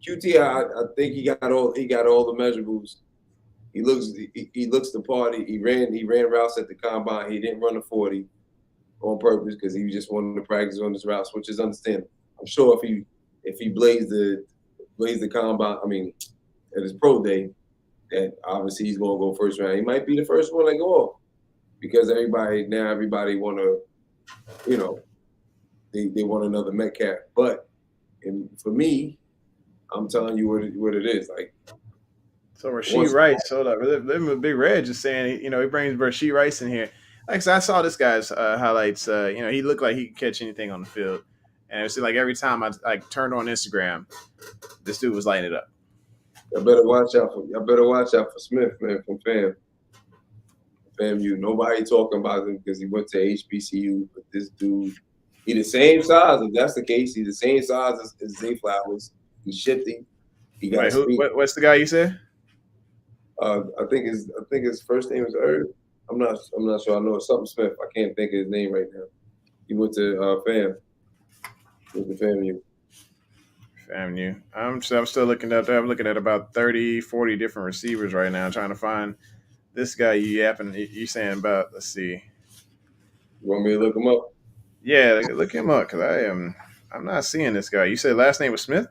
QT, I think he got all the measurables. He looks the part. He ran routes at the combine. He didn't run a 40 on purpose because he just wanted to practice on his routes, which is understandable. I'm sure if he blazed the combine, I mean, at his pro day, that obviously he's gonna go first round. He might be the first one to go off because everybody want to, they want another Metcalf. But for me, I'm telling you what it is. Like, so Rasheed Rice, hold up, Big Red just saying, he brings Rasheed Rice in here. Like I said, I saw this guy's highlights. He looked like he could catch anything on the field, and it seemed like every time I turned on Instagram, this dude was lighting it up. I better watch out for Smith, man, from FAMU. Nobody talking about him because he went to HBCU, but this dude, he the same size. If that's the case, he's the same size as Zay Flowers. He's shifty. He got speed. What's the guy you said? I think his first name is Herb. I'm not sure. I know it's something Smith. I can't think of his name right now. He went to FAMU. FAMU. I'm still looking up there. I'm looking at about 30, 40 different receivers right now, trying to find this guy you saying about. Let's see. You want me to look him up? Yeah, look him up because I'm not seeing this guy. You said last name was Smith?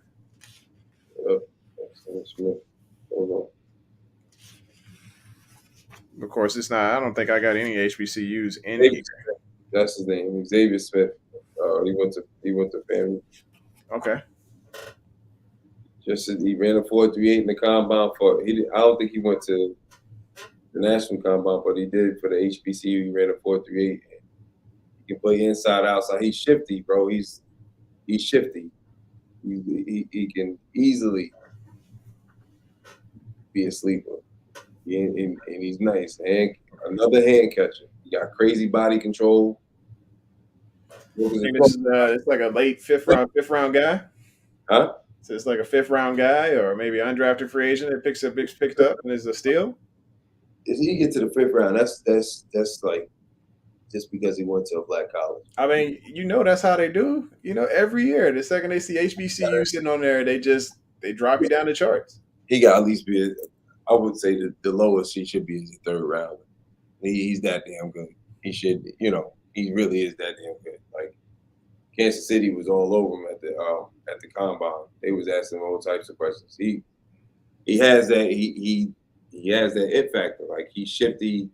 Smith. Hold on. Of course, it's not. I don't think I got any HBCUs in Xavier here. Smith. That's his name, Xavier Smith. He went to FAMU. Okay. He ran a 4.38 in the combine I don't think he went to the national combine, but he did for the HBCU. He ran a 4.38. He can play inside, outside. He's shifty, bro. He's shifty. He can easily be a sleeper. And he's nice. And another hand catcher. He got crazy body control. It's like a late fifth round guy. Huh? So it's like a fifth round guy, or maybe undrafted free agent that picked up and is a steal. If he get to the 5th round, that's like just because he went to a black college. I mean, that's how they do. Every year, the second they see HBCU sitting on there, they drop you down the charts. He got at least be. I would say the lowest he should be is the 3rd round. He's that damn good. He should, he really is that damn good. Like Kansas City was all over him at the combine. They was asking him all types of questions. He has that he has that it factor. Like he's shifty.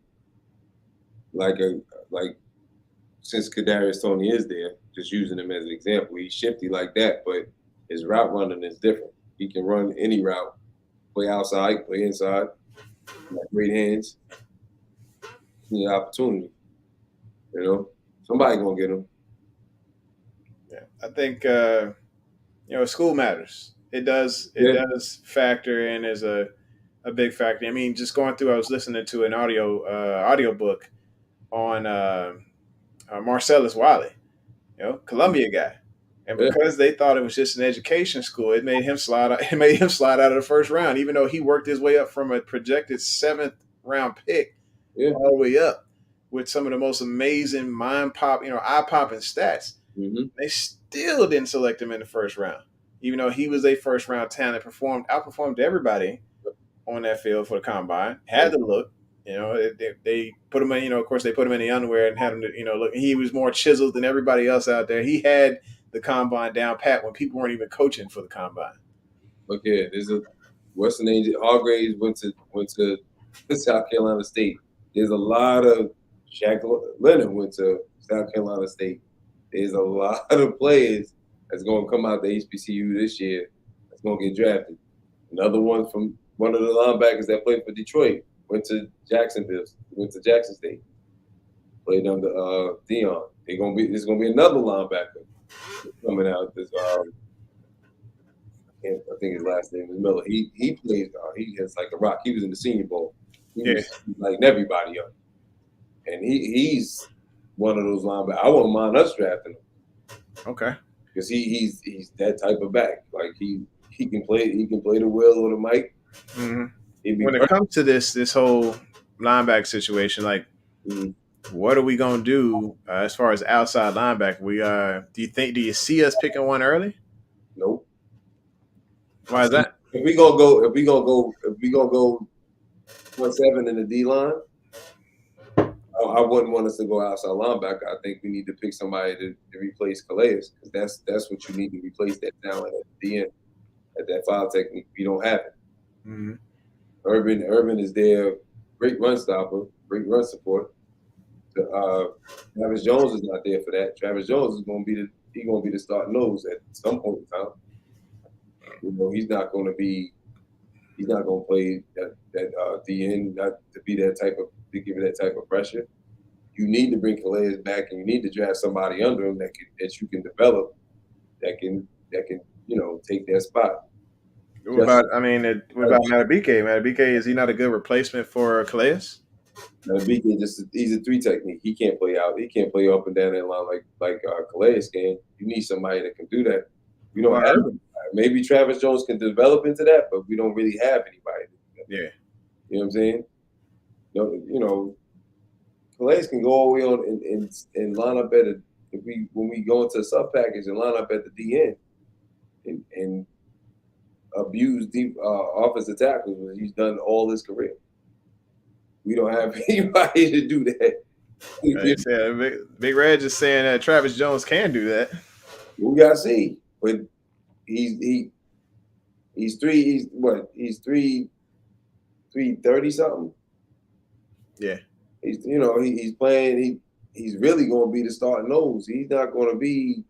Like since Kadarius Toney is there, just using him as an example, he's shifty like that. But his route running is different. He can run any route. Play outside, play inside. Great hands. The opportunity. Somebody gonna get him. Yeah, I think school matters. It does factor in as a big factor. I mean, just going through, I was listening to an audio book on Marcellus Wiley, Columbia guy. And because they thought it was just an education school, it made him slide out. It made him slide out of the first round, even though he worked his way up from a projected 7th round pick all the way up with some of the most amazing eye popping stats. Mm-hmm. They still didn't select him in the first round, even though he was a first round talent, outperformed everybody on that field for the combine. Had the look. They put him in. Of course, they put him in the underwear and had him to, look. He was more chiseled than everybody else out there. He had the combine down pat when people weren't even coaching for the combine. Okay, there's what's the name? Hargraves went to South Carolina State. There's a lot of Shaq Leonard went to South Carolina State. There's a lot of players that's going to come out the HBCU this year that's going to get drafted. Another one from one of the linebackers that played for Detroit went to Jacksonville, went to Jackson State, played under Dion. There's gonna be another linebacker coming out. I think his last name is Miller. He plays. He has like a rock. He was in the Senior Bowl. He Yeah. was lighting everybody up, and he's one of those linebackers. I wouldn't mind us drafting him Okay. because he's that type of back. Like he can play. He can play the wheel or the mic. Mm-hmm. He'd be When it perfect. comes to this whole linebacker situation, like, Mhm. what are we gonna do as far as outside linebacker? Do you see us picking one early? Nope. Why is that? If we gonna go 1-7 in the D line, I wouldn't want us to go outside linebacker. I think we need to pick somebody to replace Calais because that's what you need to replace that talent at the end at that 5 technique. We don't have it. Mm-hmm. Urban is there, great run stopper, great run support. Travis Jones is not there for that. Travis Jones is going to be the starting nose at some point in time. He's not going to play that DN, not to be to give it that type of pressure. You need to bring Calais back, and you need to draft somebody under him that you can develop, that can take that spot. What about Matabike? Matabike, is he not a good replacement for Calais? He's a 3 technique. He can't play out. He can't play up and down that line like Calais can. You need somebody that can do that. We don't have anybody. Maybe Travis Jones can develop into that, but we don't really have anybody. Yeah. You know what I'm saying? Calais can go all the way on and line up when we go into a sub package and line up at the DN and abuse deep offensive tackles when he's done all his career. We don't have anybody to do that. Big Red just saying that Travis Jones can do that. We gotta see, but he's 330 something. Yeah, he's playing. He's really going to be the starting nose. He's not going to be.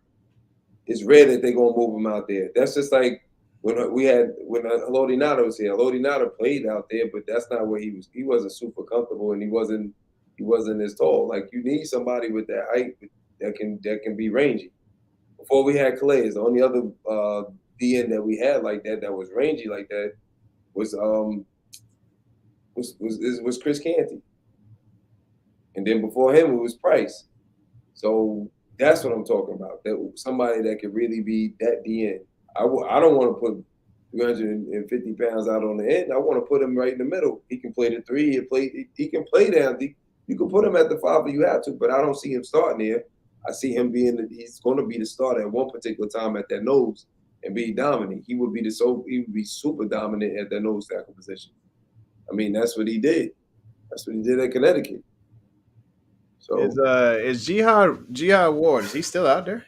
It's rare that they're going to move him out there. That's just like when Haloti Nada was here. Haloti Nada played out there, but that's not where he was. He wasn't super comfortable, and he wasn't as tall. Like you need somebody with that height that can be rangy. Before we had Calais, the only other DN that we had like that was rangy like that was Chris Canty. And then before him, it was Price. So that's what I'm talking about. That somebody that could really be that DN. I don't want to put 350 pounds out on the end. I want to put him right in the middle. He can play the 3. He can play down. You can put him at the 5 if you have to, but I don't see him starting there. I see him he's going to be the starter at one particular time at that nose and be dominant. He would be super dominant at that nose tackle position. I mean, that's what he did. That's what he did at Connecticut. So is Jihad Ward? Is he still out there?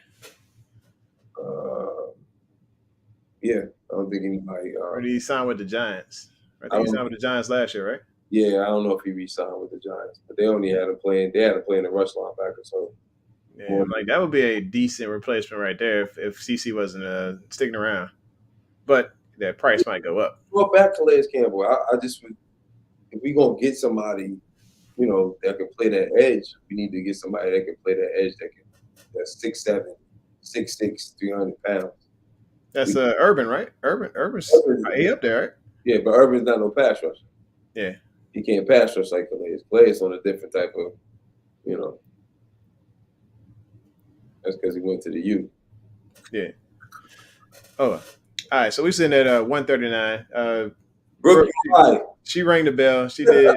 Yeah, I don't think anybody. Or did he sign with the Giants? I think he signed with the Giants last year, right? Yeah, I don't know if he re-signed with the Giants, but they only had him playing. They had him playing the rush linebacker. So yeah, like that would be a decent replacement right there if CC wasn't sticking around. But that price might go up. Well, back to Calais Campbell. I just would, if we gonna get somebody, that can play that edge, we need to get somebody that can play that edge that's 6'7", 6'6", 300 pounds. That's Urban, right? Urban's he up there, right? Yeah, but Urban's not no pass rusher. Yeah. He can't pass rush like Calais. Calais on a different type of, that's because he went to the U. Yeah. Oh, all right. So we sitting at 139. Brooke, she rang the bell. She did.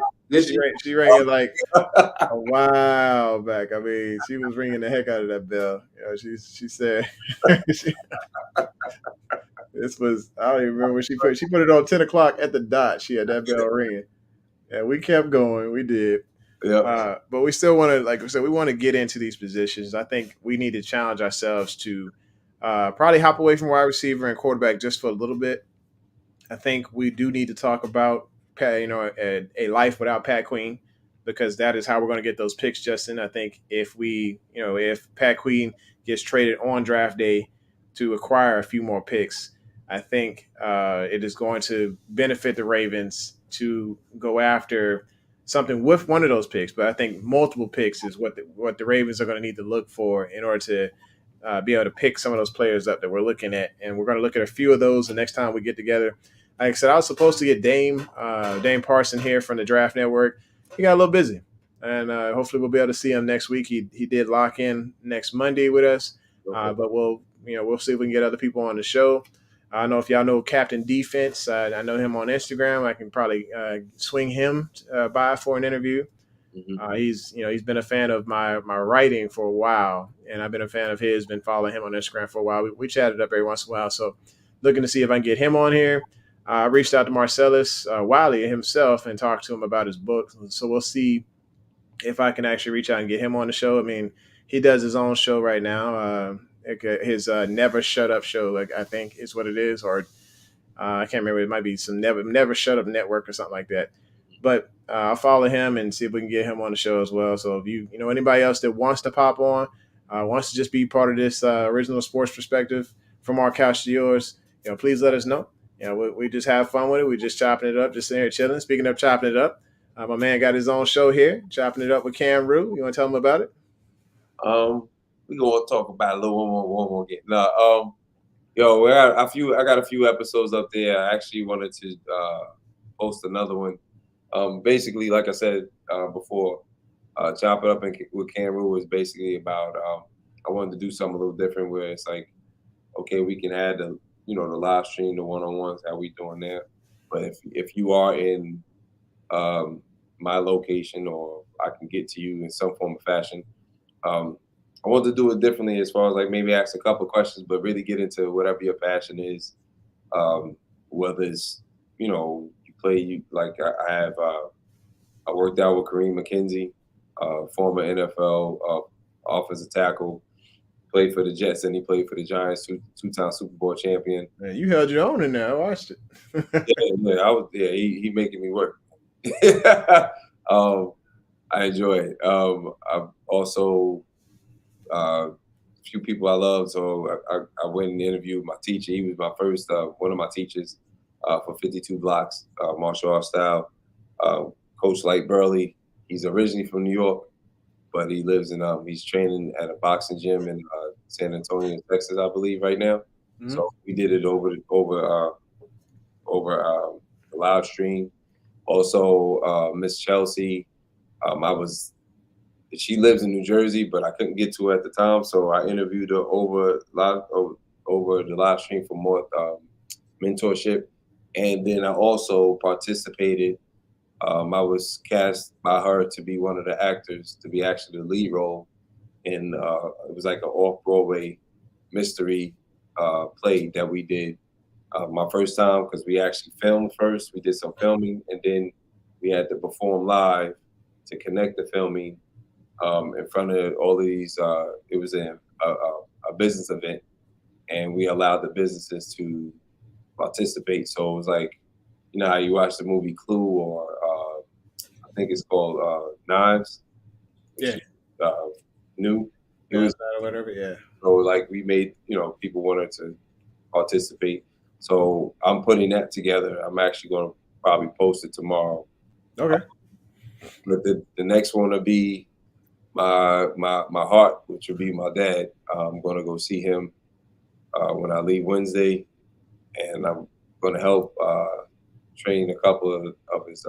She rang it like a while back. I mean, she was ringing the heck out of that bell. She said this was. I don't even remember when she put it on 10 o'clock at the dot. She had that bell ringing, and we kept going. We did. Yeah. But we still want to, like I said, we want to get into these positions. I think we need to challenge ourselves to probably hop away from wide receiver and quarterback just for a little bit. I think we do need to talk about a life without Pat Queen, because that is how we're going to get those picks, Justin. I think if Pat Queen gets traded on draft day to acquire a few more picks, I think it is going to benefit the Ravens to go after something with one of those picks, but I think multiple picks is what the Ravens are going to need to look for in order to be able to pick some of those players up that we're looking at, and we're going to look at a few of those the next time we get together. Like I said, I was supposed to get Dame Parson here from the Draft Network. He got a little busy, and hopefully we'll be able to see him next week. He did lock in next Monday with us, Okay. but we'll see if we can get other people on the show. I don't know if y'all know Captain Defense. I know him on Instagram. I can probably swing him by for an interview. Mhm. He's been a fan of my writing for a while, and I've been a fan of his. Been following him on Instagram for a while. We chatted up every once in a while, so looking to see if I can get him on here. I reached out to Marcellus Wiley himself and talked to him about his book. So we'll see if I can actually reach out and get him on the show. I mean, he does his own show right now. His Never Shut Up show, like I think is what it is, or I can't remember. It might be some Never Shut Up Network or something like that. But I'll follow him and see if we can get him on the show as well. So if you know anybody else that wants to pop on, wants to just be part of this original sports perspective from our couch to yours, please let us know. We just have fun with it. We just chopping it up, just sitting here chilling. Speaking of chopping it up, my man got his own show here, chopping it up with Cam Rue. You want to tell him about it? We gonna talk about a little one more game. No, yo, I got a few episodes up there. I actually wanted to post another one. Basically, like I said before, chop it up with Cameron was basically about. I wanted to do something a little different where it's like, okay, we can add the live stream, the one-on-ones, how we doing there. But if you are in my location or I can get to you in some form of fashion, I want to do it differently as far as like maybe ask a couple questions, but really get into whatever your passion is. Whether it's you play like I have I worked out with Kareem McKenzie, former NFL offensive tackle, played for the Jets and he played for the Giants, two-time Super Bowl champion. Man, you held your own in there. I watched it. He making me work. I enjoy it. I've also few people I love. So I went and interviewed my teacher. He was my first one of my teachers for 52 blocks, martial arts style. Coach Light Burley. He's originally from New York, but he lives in he's training at a boxing gym in San Antonio, Texas, I believe, right now. Mhm. So we did it over the live stream. Also, Miss Chelsea. She lives in New Jersey, but I couldn't get to her at the time, so I interviewed her over the live stream for more mentorship, and then I also participated. I was cast by her to be one of the actors, to be actually the lead role in. It was like an off-Broadway mystery play that we did my first time because we actually filmed first. We did some filming, and then we had to perform live to connect the filming in front of all of these. It was a business event, and we allowed the businesses to participate. So it was like, how you watch the movie Clue, or I think it's called Knives, which Yeah. is new. It Yeah, was or whatever. Yeah. so like we made people wanted to participate. So I'm putting that together. I'm actually going to probably post it tomorrow. Okay. But the next one will be my heart, which will be my dad. I'm going to go see him when I leave Wednesday, and I'm going to help train a couple of his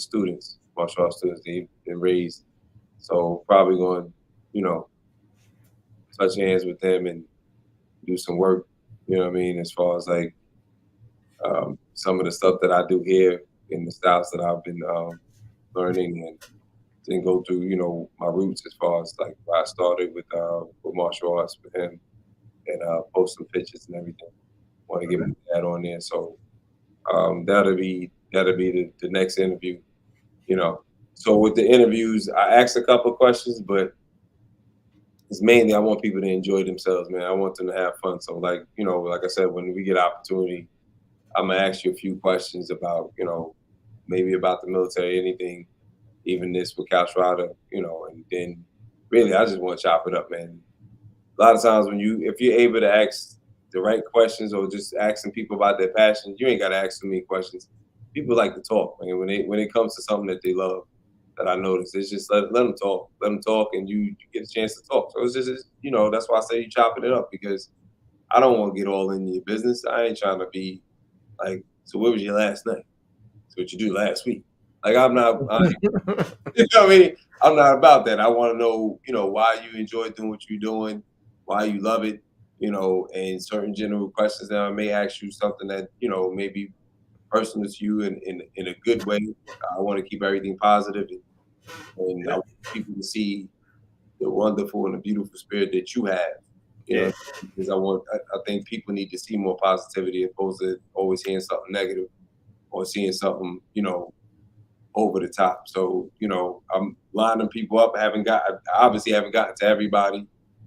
students, martial arts students. They've been raised, so probably going to touch hands with them and do some work. You know what I mean? As far as like some of the stuff that I do here in the styles that I've been learning, and then go through my roots as far as like where I started with martial arts with him, and post some pictures and everything. Want to get that on there, so that'll be the next interview. So with the interviews, I asked a couple of questions, but it's mainly I want people to enjoy themselves, man. I want them to have fun. So like I said, when we get opportunity, I'm gonna ask you a few questions about maybe about the military, anything, even this with Couch Rider, and then really I just want to chop it up, man. A lot of times if you're able to ask the right questions or just asking people about their passion. You ain't got to ask too many questions. People like to talk, man. When it comes to something that they love, that I notice, it's just let them talk. Let them talk, and you get a chance to talk. So it's just that's why I say you chopping it up, because I don't want to get all into your business. I ain't trying to be like, so what was your last night? So what you do last week? Like you know what I mean? I'm not about that. I want to know, why you enjoy doing what you're doing, why you love it, and certain general questions that I may ask you something that, maybe personal to you in a good way. I want to keep everything positive, and I want people to see the wonderful and the beautiful spirit that you have. Because I think people need to see more positivity opposed to always hearing something negative or seeing something, over the top. So, I'm lining people up. I obviously haven't gotten to everybody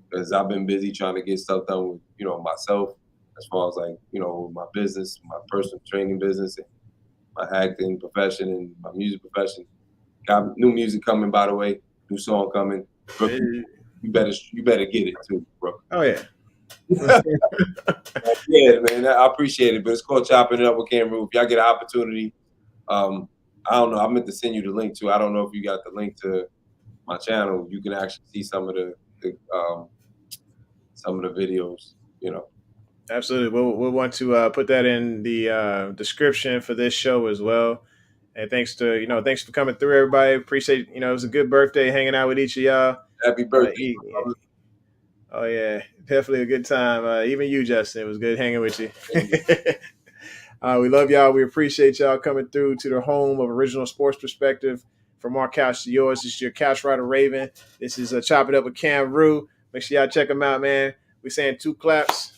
because I've been busy trying to get stuff done with, myself, as far as like, my business, my personal training business, and my acting profession and my music profession. Got new music coming, by the way, new song coming. Brooke, you better get it too, bro. Oh yeah. Yeah, man, I appreciate it, but it's called Chopping It Up with Cam Roof. Y'all get an opportunity. I don't know. I meant to send you the link too. I don't know if you got the link to my channel. You can actually see some of the videos. Absolutely. We'll want to put that in the description for this show as well. And thanks for coming through, everybody. Appreciate, it was a good birthday hanging out with each of y'all. Happy birthday. Oh yeah, definitely a good time. Even you, Justin, it was good hanging with you. We love y'all. We appreciate y'all coming through to the home of Original Sports Perspective. From our couch to yours, this is your couch rider Raven. This is Chop It Up with Cam Rue. Make sure y'all check them out, man. We're saying 2 claps.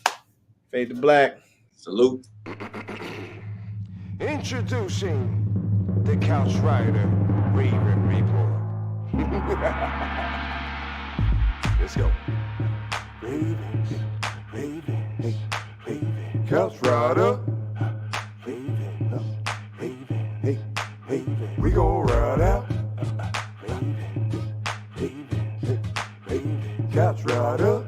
Fade to black. Salute. Introducing the Couch Rider Raven Report. Let's go. Ravens, Couch Rider. We gon' ride out. Couch Rider.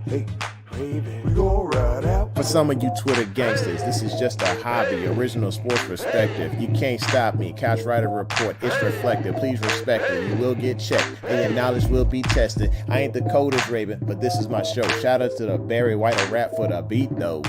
We gon' ride out. For some of you Twitter gangsters, this is just a hobby, Original Sports Perspective. You can't stop me. Couch Rider Report, it's reflective. Please respect it. You will get checked, and your knowledge will be tested. I ain't the coldest Raven, but this is my show. Shout out to the Barry White of rap for the beat, though.